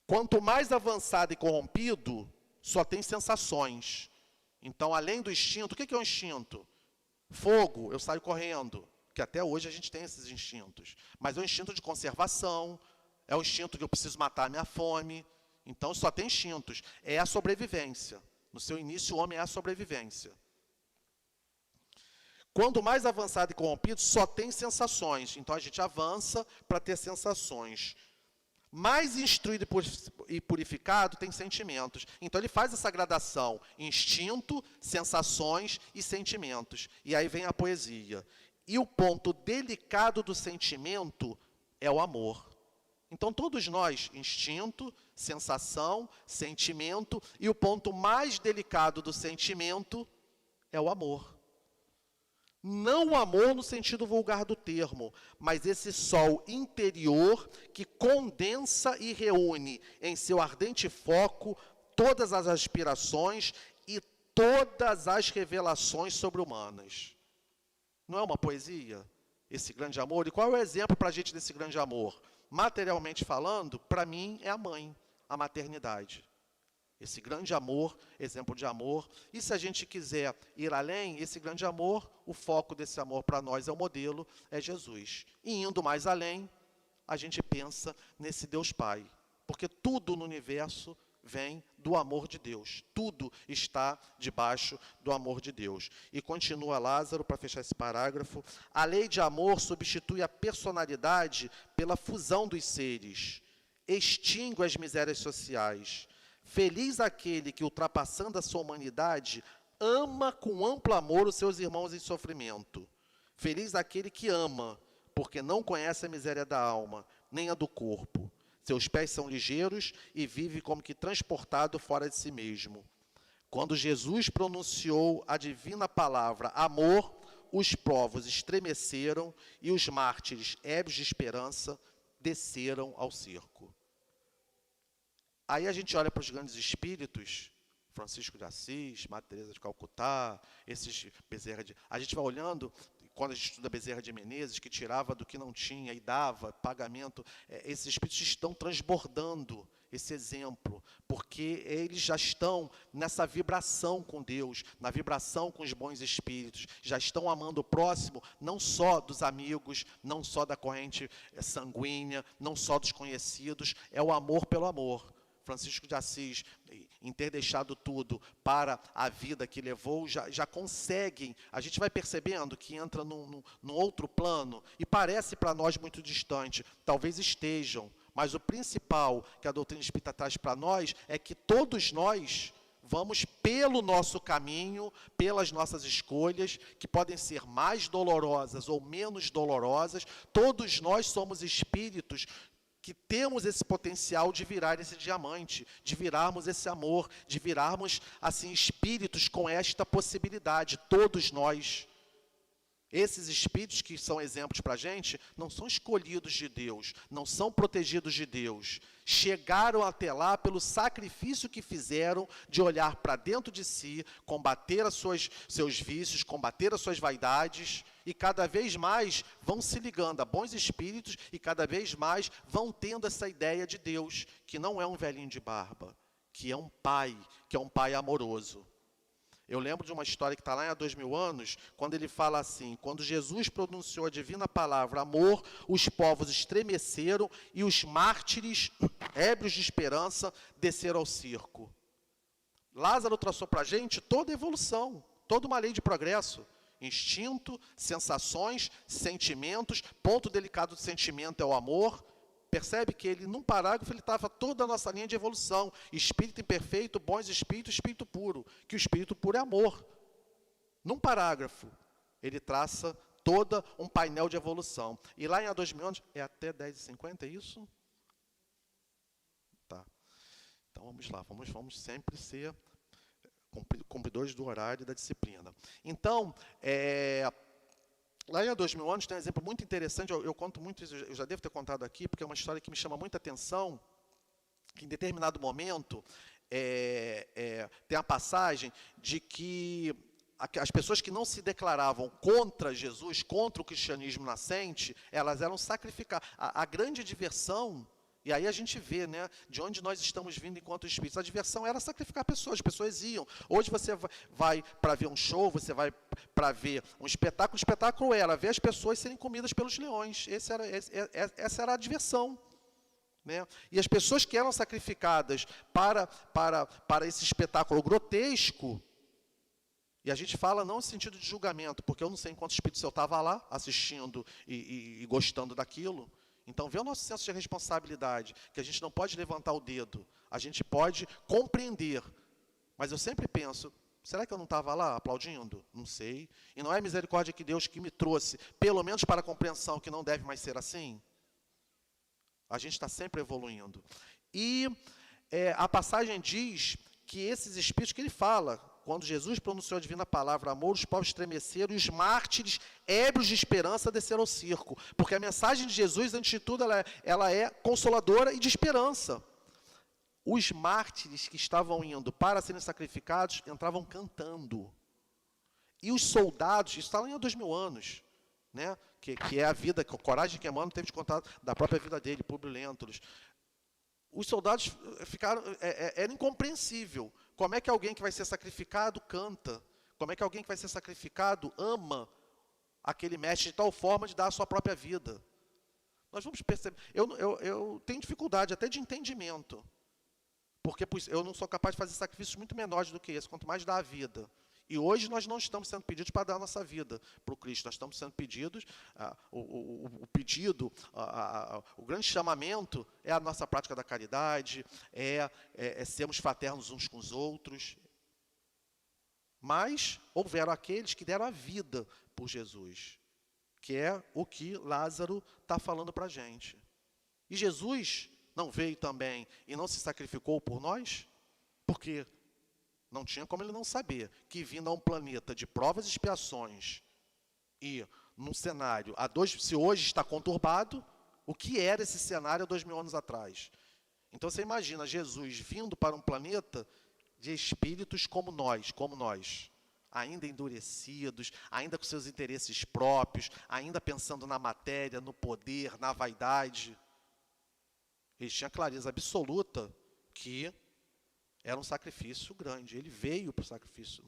Quanto mais avançado e corrompido, só tem sensações. Então, além do instinto, o que é o instinto? Fogo, eu saio correndo. Porque até hoje a gente tem esses instintos. Mas é o instinto de conservação, é o instinto que eu preciso matar a minha fome. Então, só tem instintos. É a sobrevivência. No seu início, o homem é a sobrevivência. Quando mais avançado e corrompido, só tem sensações. Então, a gente avança para ter sensações. Mais instruído e purificado tem sentimentos. Então, ele faz essa gradação. Instinto, sensações e sentimentos. E aí vem a poesia. E o ponto delicado do sentimento é o amor. Então, todos nós, instinto, sensação, sentimento. E o ponto mais delicado do sentimento é o amor. Não o amor no sentido vulgar do termo, mas esse sol interior que condensa e reúne em seu ardente foco todas as aspirações e todas as revelações sobre-humanas. Não é uma poesia, esse grande amor? E qual é o exemplo para a gente desse grande amor? Materialmente falando, para mim é a mãe, a maternidade. Esse grande amor, exemplo de amor. E se a gente quiser ir além, esse grande amor, o foco desse amor para nós é o modelo, é Jesus. E indo mais além, a gente pensa nesse Deus Pai. Porque tudo no universo vem do amor de Deus. Tudo está debaixo do amor de Deus. E continua Lázaro, para fechar esse parágrafo, a lei de amor substitui a personalidade pela fusão dos seres, extingue as misérias sociais. Feliz aquele que, ultrapassando a sua humanidade, ama com amplo amor os seus irmãos em sofrimento. Feliz aquele que ama, porque não conhece a miséria da alma, nem a do corpo. Seus pés são ligeiros e vive como que transportado fora de si mesmo. Quando Jesus pronunciou a divina palavra amor, os povos estremeceram e os mártires, ébrios de esperança, desceram ao circo. Aí a gente olha para os grandes espíritos, Francisco de Assis, Madre Teresa de Calcutá, esses Bezerra de... A gente vai olhando, quando a gente estuda Bezerra de Menezes, que tirava do que não tinha e dava pagamento, esses espíritos estão transbordando esse exemplo, porque eles já estão nessa vibração com Deus, na vibração com os bons espíritos, já estão amando o próximo, não só dos amigos, não só da corrente sanguínea, não só dos conhecidos, é o amor pelo amor. Francisco de Assis, em ter deixado tudo para a vida que levou, já conseguem, a gente vai percebendo que entra num outro plano, e parece para nós muito distante, talvez estejam, mas o principal que a doutrina espírita traz para nós é que todos nós vamos pelo nosso caminho, pelas nossas escolhas, que podem ser mais dolorosas ou menos dolorosas, todos nós somos espíritos que temos esse potencial de virar esse diamante, de virarmos esse amor, de virarmos, assim, espíritos com esta possibilidade, todos nós. Esses espíritos que são exemplos para a gente, não são escolhidos de Deus, não são protegidos de Deus. Chegaram até lá pelo sacrifício que fizeram de olhar para dentro de si, combater seus vícios, combater as suas vaidades, e cada vez mais vão se ligando a bons espíritos e cada vez mais vão tendo essa ideia de Deus, que não é um velhinho de barba, que é um pai amoroso. Eu lembro de uma história que está lá há 2000 anos, quando ele fala assim, quando Jesus pronunciou a divina palavra amor, os povos estremeceram e os mártires, ébrios de esperança, desceram ao circo. Lázaro traçou para a gente toda a evolução, toda uma lei de progresso. Instinto, sensações, sentimentos, ponto delicado do sentimento é o amor. Percebe que ele, num parágrafo, ele estava toda a nossa linha de evolução. Espírito imperfeito, bons espíritos, espírito puro. Que o espírito puro é amor. Num parágrafo, ele traça todo um painel de evolução. E lá em há 2000 anos, é até 10h50, é isso? Tá. Então vamos lá, vamos sempre ser cumpridores do horário e da disciplina. Então, lá em há 2000 anos tem um exemplo muito interessante, eu conto muito isso, eu já devo ter contado aqui, porque é uma história que me chama muita atenção, que em determinado momento tem a passagem de que as pessoas que não se declaravam contra Jesus, contra o cristianismo nascente, elas eram sacrificadas. A grande diversão, e aí a gente vê, né, de onde nós estamos vindo enquanto espíritos. A diversão era sacrificar pessoas, as pessoas iam. Hoje você vai para ver um show, você vai para ver um espetáculo. O espetáculo era ver as pessoas serem comidas pelos leões. Essa era a diversão. Né? E as pessoas que eram sacrificadas para esse espetáculo grotesco, e a gente fala não no sentido de julgamento, porque eu não sei em quantos espíritos eu estava lá, assistindo e gostando daquilo. Então, vê o nosso senso de responsabilidade, que a gente não pode levantar o dedo, a gente pode compreender. Mas eu sempre penso, será que eu não estava lá aplaudindo? Não sei. E não é a misericórdia de Deus que me trouxe, pelo menos para a compreensão que não deve mais ser assim? A gente está sempre evoluindo. E a passagem diz que esses espíritos que ele fala, quando Jesus pronunciou a divina palavra amor, os povos estremeceram e os mártires, ébrios de esperança, desceram ao circo. Porque a mensagem de Jesus, antes de tudo, ela é consoladora e de esperança. Os mártires que estavam indo para serem sacrificados, entravam cantando. E os soldados, isso está lá em 2000 anos, né? que é a vida, que a coragem que Emmanuel teve de contar da própria vida dele, Públio Lentulus. os soldados ficaram, era incompreensível. Como é que alguém que vai ser sacrificado canta? Como é que alguém que vai ser sacrificado ama aquele mestre de tal forma de dar a sua própria vida? Nós vamos perceber. Eu tenho dificuldade até de entendimento, porque eu não sou capaz de fazer sacrifícios muito menores do que esse, quanto mais dar a vida. E hoje nós não estamos sendo pedidos para dar a nossa vida para o Cristo. Nós estamos sendo pedidos, o pedido, o grande chamamento é a nossa prática da caridade, é sermos fraternos uns com os outros. Mas houveram aqueles que deram a vida por Jesus, que é o que Lázaro está falando para a gente. E Jesus não veio também e não se sacrificou por nós? Porque não tinha como ele não saber que vindo a um planeta de provas e expiações e num cenário, se hoje está conturbado, o que era esse cenário há 2000 anos atrás? Então você imagina Jesus vindo para um planeta de espíritos como nós, ainda endurecidos, ainda com seus interesses próprios, ainda pensando na matéria, no poder, na vaidade. Ele tinha clareza absoluta que era um sacrifício grande. Ele veio para o sacrifício.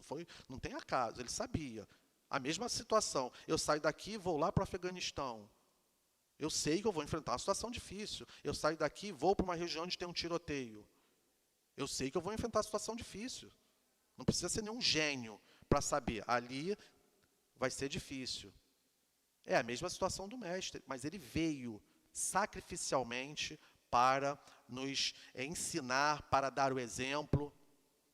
Não tem acaso, ele sabia. A mesma situação. Eu saio daqui e vou lá para o Afeganistão. Eu sei que eu vou enfrentar uma situação difícil. Eu saio daqui e vou para uma região onde tem um tiroteio. Eu sei que eu vou enfrentar uma situação difícil. Não precisa ser nenhum gênio para saber. Ali vai ser difícil. É a mesma situação do mestre, mas ele veio sacrificialmente para nos ensinar, para dar o exemplo.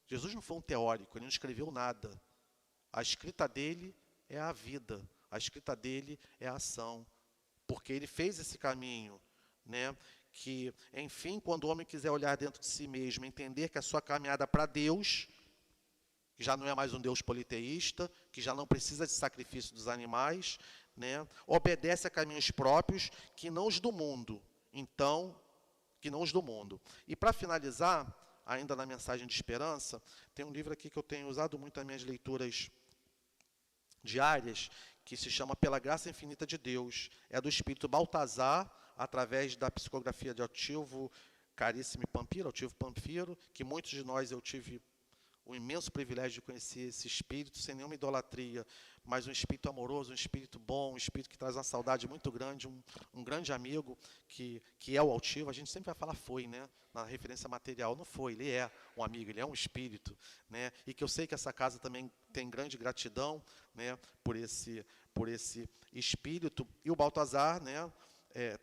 Jesus não foi um teórico, ele não escreveu nada. A escrita dele é a vida, a escrita dele é a ação. Porque ele fez esse caminho, né? Que, enfim, quando o homem quiser olhar dentro de si mesmo, entender que a sua caminhada para Deus, que já não é mais um Deus politeísta, que já não precisa de sacrifício dos animais, né? Obedece a caminhos próprios, que não os do mundo. Então, que não os do mundo. E para finalizar, ainda na mensagem de esperança, tem um livro aqui que eu tenho usado muito nas minhas leituras diárias, que se chama Pela Graça Infinita de Deus. É do espírito Baltazar, através da psicografia de Altivo Caríssimo Pampiro, Altivo Pampiro, que muitos de nós eu tive o imenso privilégio de conhecer esse espírito sem nenhuma idolatria, mas um espírito amoroso, um espírito bom, um espírito que traz uma saudade muito grande, um grande amigo que é o Altivo. A gente sempre vai falar foi, né? Na referência material, não foi, ele é um amigo, ele é um espírito, né? E que eu sei que essa casa também tem grande gratidão, né? Por esse espírito. E o Baltazar, né?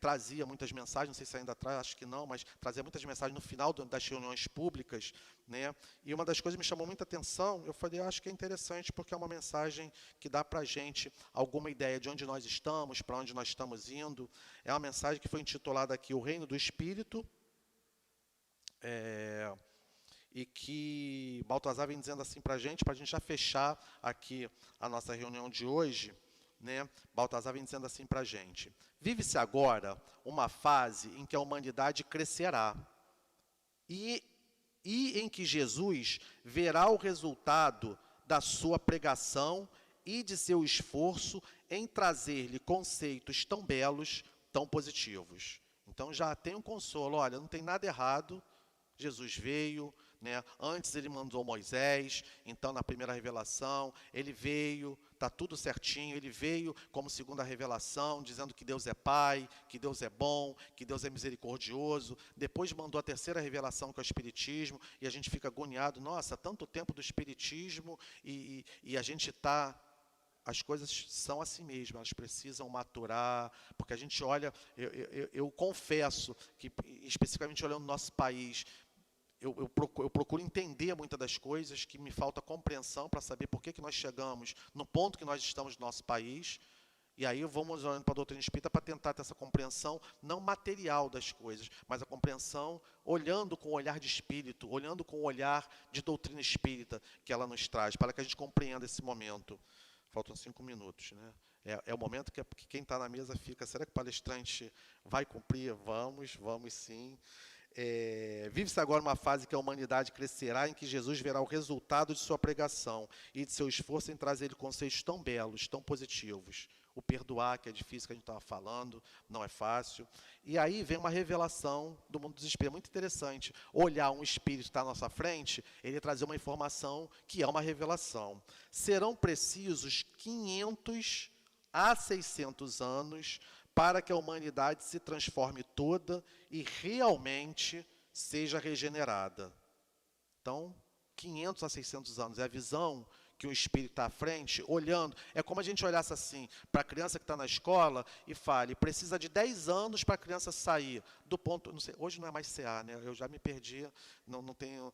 Trazia muitas mensagens, não sei se ainda traz, acho que não, mas trazia muitas mensagens no final das reuniões públicas, né? E uma das coisas que me chamou muita atenção, eu falei, acho que é interessante, porque é uma mensagem que dá para a gente alguma ideia de onde nós estamos, para onde nós estamos indo. É uma mensagem que foi intitulada aqui O Reino do Espírito, e que Baltazar vem dizendo assim para a gente já fechar aqui a nossa reunião de hoje, né? Baltazar vem dizendo assim para a gente: vive-se agora uma fase em que a humanidade crescerá e em que Jesus verá o resultado da sua pregação e de seu esforço em trazer-lhe conceitos tão belos, tão positivos. Então já tem um consolo, olha, não tem nada errado, Jesus veio, né? Antes ele mandou Moisés, então na primeira revelação, ele veio, está tudo certinho, ele veio como segunda revelação, dizendo que Deus é Pai, que Deus é bom, que Deus é misericordioso. Depois mandou a terceira revelação, que é o Espiritismo, e a gente fica agoniado, nossa, tanto tempo do Espiritismo, e a gente está... As coisas são assim mesmo, elas precisam maturar, porque a gente olha, eu confesso que, especificamente olhando o nosso país, eu procuro entender muitas das coisas, que me falta compreensão para saber por que nós chegamos no ponto que nós estamos no nosso país. E aí vamos olhando para a doutrina espírita para tentar ter essa compreensão não material das coisas, mas a compreensão olhando com o olhar de espírito, olhando com o olhar de doutrina espírita que ela nos traz, para que a gente compreenda esse momento. Faltam 5 minutos, né? É o momento que quem está na mesa fica, será que o palestrante vai cumprir? Vamos sim. Vive-se agora uma fase que a humanidade crescerá, em que Jesus verá o resultado de sua pregação e de seu esforço em trazer conceitos tão belos, tão positivos. O perdoar, que é difícil, que a gente estava falando, não é fácil. E aí vem uma revelação do mundo dos espíritos, muito interessante. Olhar um espírito que está à nossa frente, ele trazer uma informação que é uma revelação. Serão precisos 500 a 600 anos para que a humanidade se transforme toda e realmente seja regenerada. Então, 500 a 600 anos é a visão que o espírito está à frente, olhando. É como a gente olhasse assim, para a criança que está na escola e fale, precisa de 10 anos para a criança sair do ponto, não sei, hoje não é mais CA, né? Eu já me perdi, não tenho...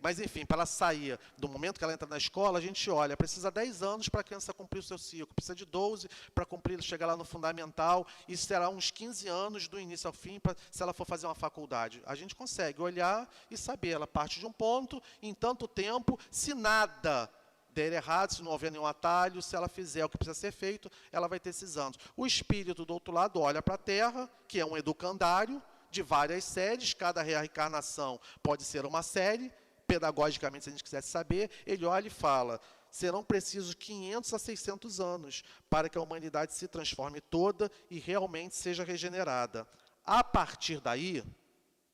mas, enfim, para ela sair do momento que ela entra na escola, a gente olha, precisa de 10 anos para a criança cumprir o seu ciclo, precisa de 12 para cumprir, chegar lá no fundamental, e será uns 15 anos do início ao fim, se ela for fazer uma faculdade. A gente consegue olhar e saber, ela parte de um ponto, em tanto tempo, se nada der errado, se não houver nenhum atalho, se ela fizer o que precisa ser feito, ela vai ter esses anos. O espírito, do outro lado, olha para a Terra, que é um educandário de várias séries, cada reencarnação pode ser uma série, pedagogicamente, se a gente quisesse saber, ele olha e fala, serão precisos 500 a 600 anos para que a humanidade se transforme toda e realmente seja regenerada. A partir daí,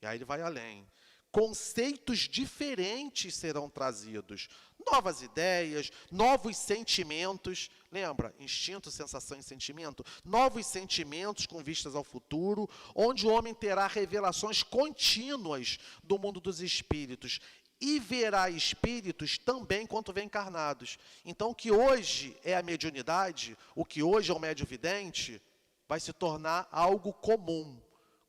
e aí ele vai além, conceitos diferentes serão trazidos, novas ideias, novos sentimentos. Lembra? Instinto, sensação e sentimento. Novos sentimentos com vistas ao futuro, onde o homem terá revelações contínuas do mundo dos espíritos e verá espíritos também quanto vem encarnados. Então, o que hoje é a mediunidade, o que hoje é o médio vidente, vai se tornar algo comum.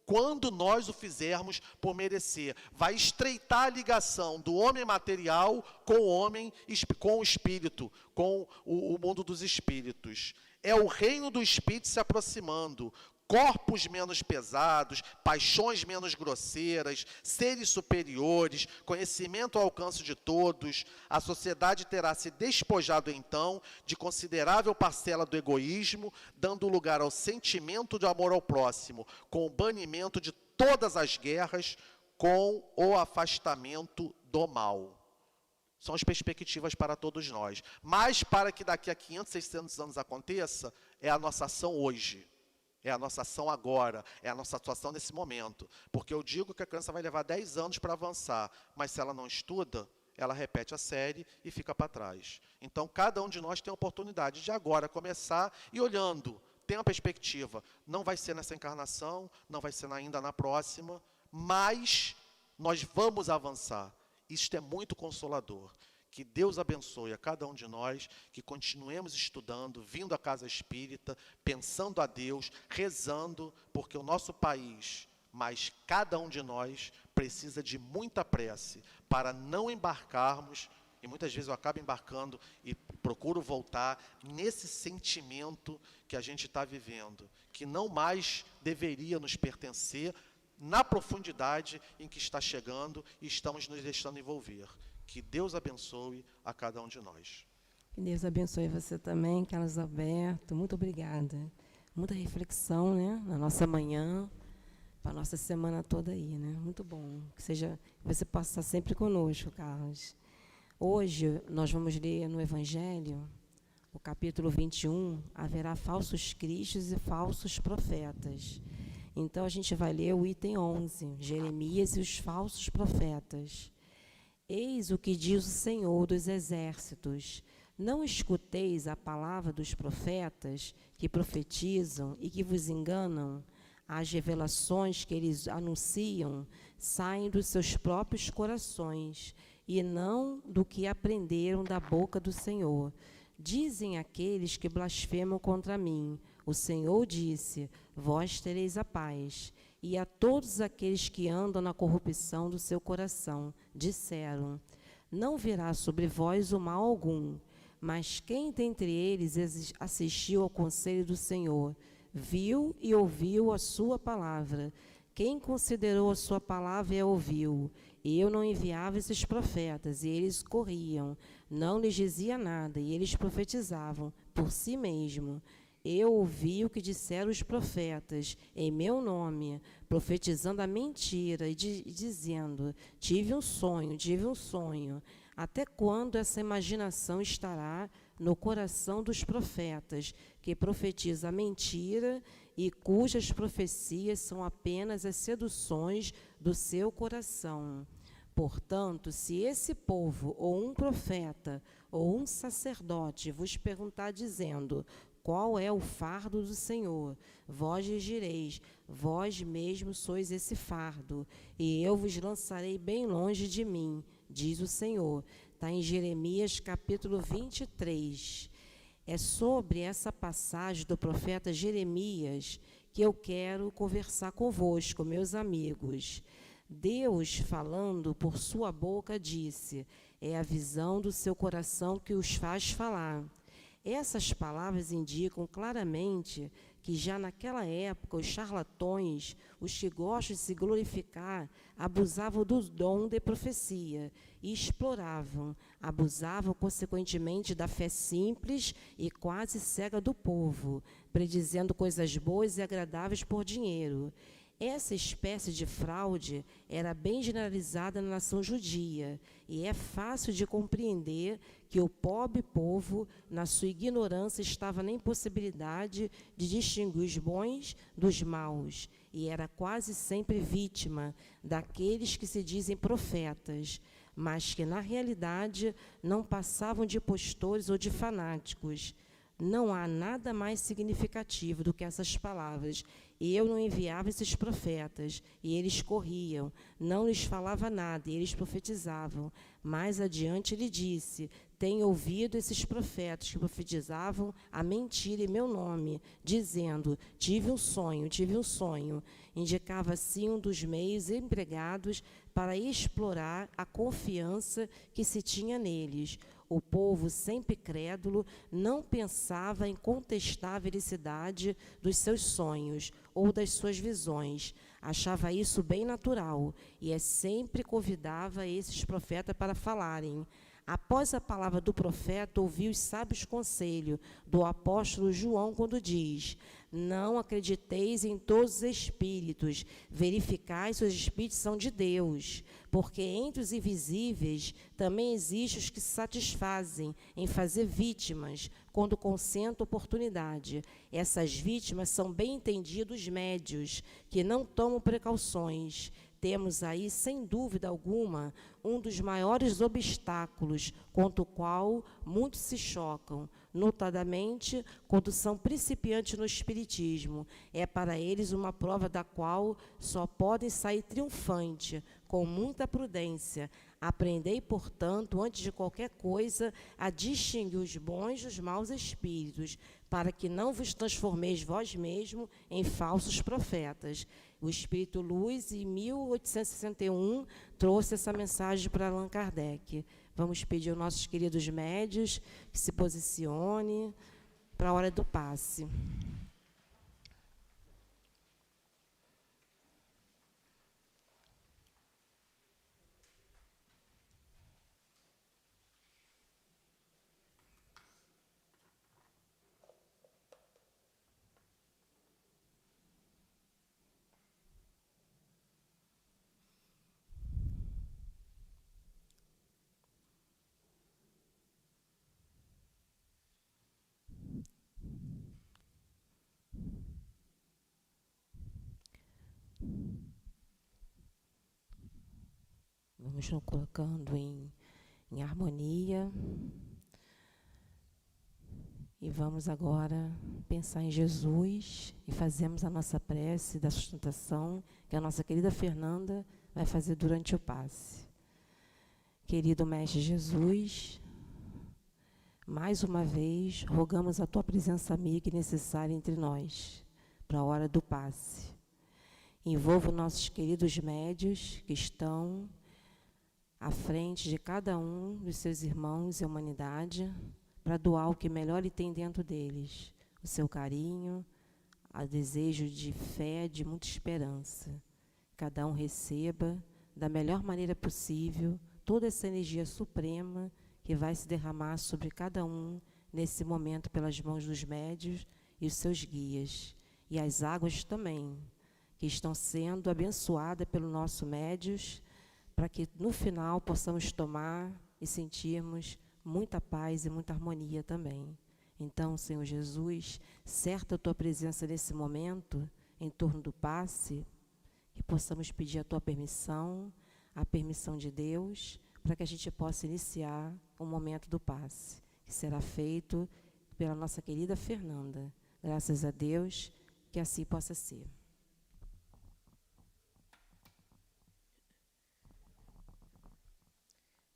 Quando nós o fizermos por merecer, vai estreitar a ligação do homem material com o homem, com o espírito, com o mundo dos espíritos. É o reino do espírito se aproximando, corpos menos pesados, paixões menos grosseiras, seres superiores, conhecimento ao alcance de todos. A sociedade terá se despojado, então, de considerável parcela do egoísmo, dando lugar ao sentimento de amor ao próximo, com o banimento de todas as guerras, com o afastamento do mal. São as perspectivas para todos nós. Mas, para que daqui a 500, 600 anos aconteça, é a nossa ação hoje. É a nossa ação agora, é a nossa atuação nesse momento. Porque eu digo que a criança vai levar 10 anos para avançar, mas se ela não estuda, ela repete a série e fica para trás. Então, cada um de nós tem a oportunidade de agora começar e olhando, tem uma perspectiva. Não vai ser nessa encarnação, não vai ser ainda na próxima, mas nós vamos avançar. Isto é muito consolador. Que Deus abençoe a cada um de nós, que continuemos estudando, vindo à casa espírita, pensando a Deus, rezando, porque o nosso país, mas cada um de nós, precisa de muita prece para não embarcarmos, e muitas vezes eu acabo embarcando e procuro voltar nesse sentimento que a gente está vivendo, que não mais deveria nos pertencer na profundidade em que está chegando e estamos nos deixando envolver. Que Deus abençoe a cada um de nós. Que Deus abençoe você também, Carlos Alberto. Muito obrigada. Muita reflexão, né, na nossa manhã, para a nossa semana toda aí, né? Muito bom. Que você possa estar sempre conosco, Carlos. Hoje, nós vamos ler no Evangelho, o capítulo 21, haverá falsos cristos e falsos profetas. Então, a gente vai ler o item 11, Jeremias e os falsos profetas. Eis o que diz o Senhor dos Exércitos. Não escuteis a palavra dos profetas que profetizam e que vos enganam. As revelações que eles anunciam saem dos seus próprios corações e não do que aprenderam da boca do Senhor. Dizem aqueles que blasfemam contra mim. O Senhor disse, vós tereis a paz. E a todos aqueles que andam na corrupção do seu coração, disseram, não virá sobre vós o mal algum, mas quem dentre eles assistiu ao conselho do Senhor, viu e ouviu a sua palavra, quem considerou a sua palavra e a ouviu, e eu não enviava esses profetas, e eles corriam, não lhes dizia nada, e eles profetizavam por si mesmo. Eu ouvi o que disseram os profetas em meu nome, profetizando a mentira e dizendo: tive um sonho, tive um sonho. Até quando essa imaginação estará no coração dos profetas, que profetizam a mentira e cujas profecias são apenas as seduções do seu coração? Portanto, se esse povo, ou um profeta, ou um sacerdote vos perguntar dizendo: qual é o fardo do Senhor? Vós lhes direis: vós mesmos sois esse fardo, e eu vos lançarei bem longe de mim, diz o Senhor. Está em Jeremias capítulo 23. É sobre essa passagem do profeta Jeremias que eu quero conversar convosco, meus amigos. Deus, falando por sua boca, disse: é a visão do seu coração que os faz falar. Essas palavras indicam claramente que já naquela época os charlatões, os que gostam de se glorificar, abusavam do dom de profecia e exploravam, abusavam consequentemente da fé simples e quase cega do povo, predizendo coisas boas e agradáveis por dinheiro. Essa espécie de fraude era bem generalizada na nação judia, e é fácil de compreender que o pobre povo, na sua ignorância, estava na impossibilidade de distinguir os bons dos maus, e era quase sempre vítima daqueles que se dizem profetas, mas que, na realidade, não passavam de impostores ou de fanáticos. Não há nada mais significativo do que essas palavras: eu não enviava esses profetas, e eles corriam, não lhes falava nada, e eles profetizavam. Mais adiante ele disse: tenho ouvido esses profetas que profetizavam a mentira em meu nome, dizendo: tive um sonho, tive um sonho. Indicava assim um dos meios empregados para explorar a confiança que se tinha neles. O povo, sempre crédulo, não pensava em contestar a veracidade dos seus sonhos ou das suas visões. Achava isso bem natural e sempre convidava esses profetas para falarem. Após a palavra do profeta, ouvi os sábios conselhos do apóstolo João, quando diz: não acrediteis em todos os espíritos, verificai se os espíritos são de Deus, porque entre os invisíveis também existem os que se satisfazem em fazer vítimas, quando consente oportunidade. Essas vítimas são bem entendidos médios, que não tomam precauções. Temos aí, sem dúvida alguma, um dos maiores obstáculos contra o qual muitos se chocam, notadamente quando são principiantes no espiritismo. É para eles uma prova da qual só podem sair triunfante, com muita prudência. Aprendei, portanto, antes de qualquer coisa, a distinguir os bons dos maus espíritos, para que não vos transformeis vós mesmos em falsos profetas. O Espírito Luz, em 1861, trouxe essa mensagem para Allan Kardec. Vamos pedir aos nossos queridos médios que se posicione para a hora do passe. Vamos nos colocando em harmonia. E vamos agora pensar em Jesus e fazemos a nossa prece da sustentação, que a nossa querida Fernanda vai fazer durante o passe. Querido Mestre Jesus, mais uma vez rogamos a tua presença amiga e necessária entre nós, para a hora do passe. Envolva nossos queridos médios que estão à frente de cada um dos seus irmãos e a humanidade, para doar o que melhor ele tem dentro deles, o seu carinho, o desejo de fé, de muita esperança. Cada um receba, da melhor maneira possível, toda essa energia suprema que vai se derramar sobre cada um nesse momento pelas mãos dos médios e os seus guias, e as águas também, que estão sendo abençoadas pelo nosso médios, para que no final possamos tomar e sentirmos muita paz e muita harmonia também. Então, Senhor Jesus, certa a Tua presença nesse momento, em torno do passe, que possamos pedir a Tua permissão, a permissão de Deus, para que a gente possa iniciar o momento do passe, que será feito pela nossa querida Fernanda. Graças a Deus, que assim possa ser.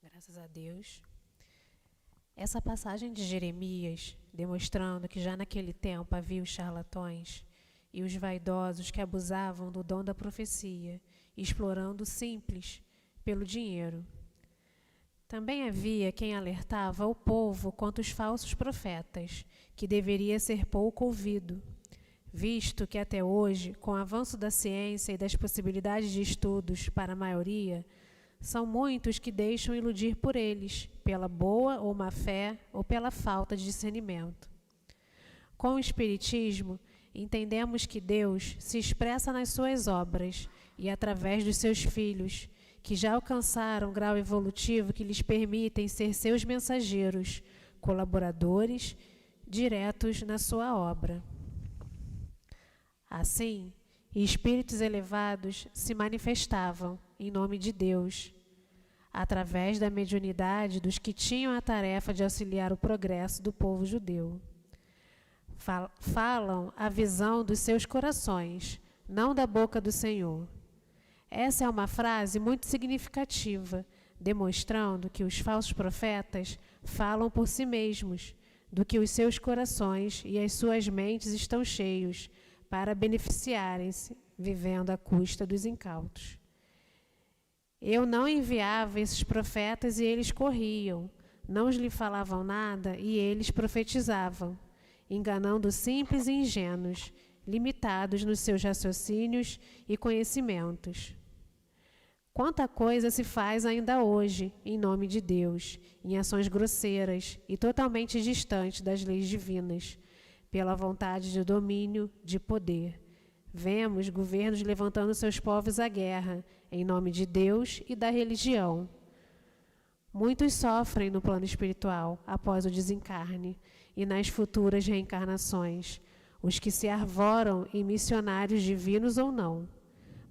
Graças a Deus. Essa passagem de Jeremias, demonstrando que já naquele tempo havia os charlatões e os vaidosos que abusavam do dom da profecia, explorando o simples pelo dinheiro. Também havia quem alertava o povo contra os falsos profetas, que deveria ser pouco ouvido, visto que até hoje, com o avanço da ciência e das possibilidades de estudos para a maioria, são muitos que deixam iludir por eles, pela boa ou má fé ou pela falta de discernimento. Com o Espiritismo, entendemos que Deus se expressa nas suas obras e através dos seus filhos, que já alcançaram grau evolutivo que lhes permitem ser seus mensageiros, colaboradores, diretos na sua obra. Assim, espíritos elevados se manifestavam em nome de Deus, através da mediunidade dos que tinham a tarefa de auxiliar o progresso do povo judeu. Falam a visão dos seus corações, não da boca do Senhor. Essa é uma frase muito significativa, demonstrando que os falsos profetas falam por si mesmos, do que os seus corações e as suas mentes estão cheios, para beneficiarem-se, vivendo à custa dos incautos. Eu não enviava esses profetas e eles corriam, não lhe falavam nada e eles profetizavam, enganando simples e ingênuos, limitados nos seus raciocínios e conhecimentos. Quanta coisa se faz ainda hoje, em nome de Deus, em ações grosseiras e totalmente distantes das leis divinas, pela vontade de domínio, de poder. Vemos governos levantando seus povos à guerra, em nome de Deus e da religião. Muitos sofrem no plano espiritual, após o desencarne, e nas futuras reencarnações, os que se arvoram em missionários divinos ou não,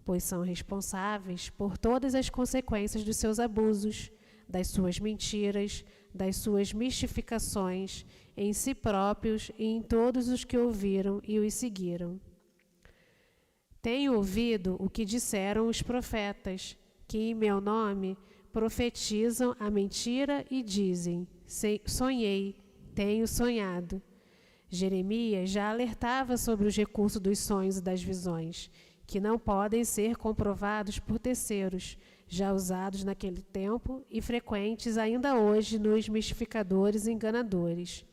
pois são responsáveis por todas as consequências dos seus abusos, das suas mentiras, das suas mistificações, em si próprios e em todos os que ouviram e os seguiram. Tenho ouvido o que disseram os profetas, que em meu nome profetizam a mentira e dizem: sonhei, tenho sonhado. Jeremias já alertava sobre os recursos dos sonhos e das visões, que não podem ser comprovados por terceiros, já usados naquele tempo e frequentes ainda hoje nos mistificadores e enganadores.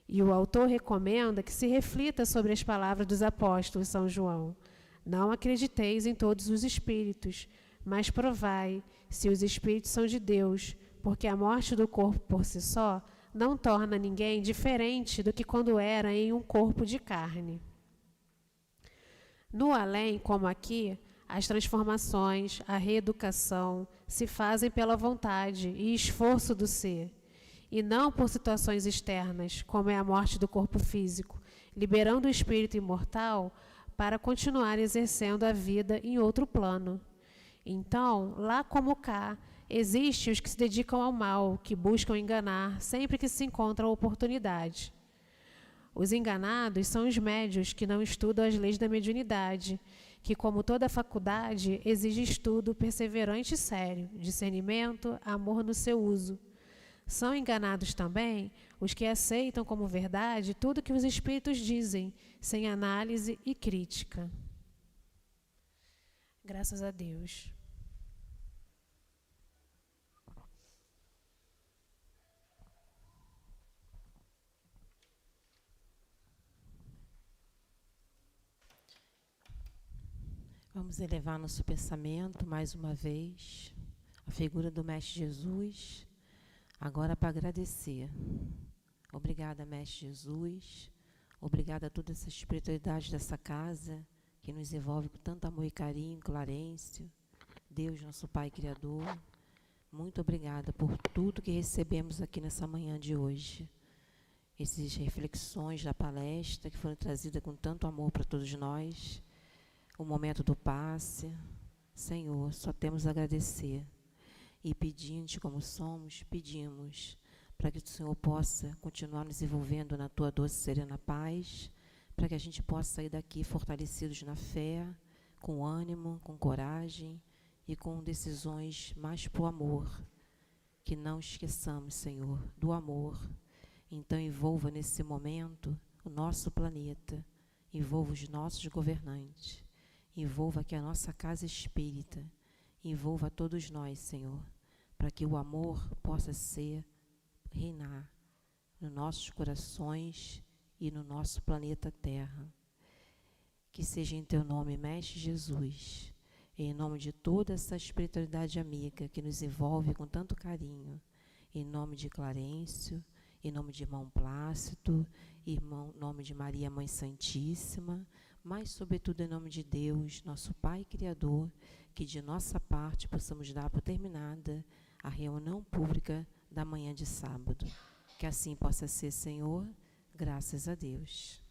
E o autor recomenda que se reflita sobre as palavras dos apóstolos São João. Não acrediteis em todos os espíritos, mas provai se os espíritos são de Deus, porque a morte do corpo por si só não torna ninguém diferente do que quando era em um corpo de carne. No além, como aqui, as transformações, a reeducação se fazem pela vontade e esforço do ser, e não por situações externas, como é a morte do corpo físico, liberando o espírito imortal para continuar exercendo a vida em outro plano. Então, lá como cá, existem os que se dedicam ao mal, que buscam enganar sempre que se encontra a oportunidade. Os enganados são os médios que não estudam as leis da mediunidade, que, como toda faculdade, exige estudo perseverante e sério, discernimento, amor no seu uso. São enganados também os que aceitam como verdade tudo que os espíritos dizem, sem análise e crítica. Graças a Deus. Vamos elevar nosso pensamento mais uma vez, a figura do Mestre Jesus, agora para agradecer. Obrigada, Mestre Jesus, Obrigada a toda essa espiritualidade dessa casa, que nos envolve com tanto amor e carinho, Clarencio. Deus, nosso Pai Criador, muito obrigada por tudo que recebemos aqui nessa manhã de hoje. Essas reflexões da palestra que foram trazidas com tanto amor para todos nós. O momento do passe. Senhor, só temos a agradecer. E pedindo como somos, pedimos para que o Senhor possa continuar nos envolvendo na Tua doce e serena paz, para que a gente possa sair daqui fortalecidos na fé, com ânimo, com coragem e com decisões mais para o amor. Que não esqueçamos, Senhor, do amor. Então envolva nesse momento o nosso planeta, envolva os nossos governantes, envolva aqui a nossa casa espírita, envolva todos nós, Senhor, para que o amor possa reinar nos nossos corações e no nosso planeta Terra. Que seja em Teu nome, Mestre Jesus, em nome de toda essa espiritualidade amiga que nos envolve com tanto carinho, em nome de Clarencio, em nome de irmão Plácido, em nome de Maria, Mãe Santíssima, mas sobretudo em nome de Deus, nosso Pai Criador, que de nossa parte possamos dar por terminada a reunião pública da manhã de sábado. Que assim possa ser, Senhor, graças a Deus.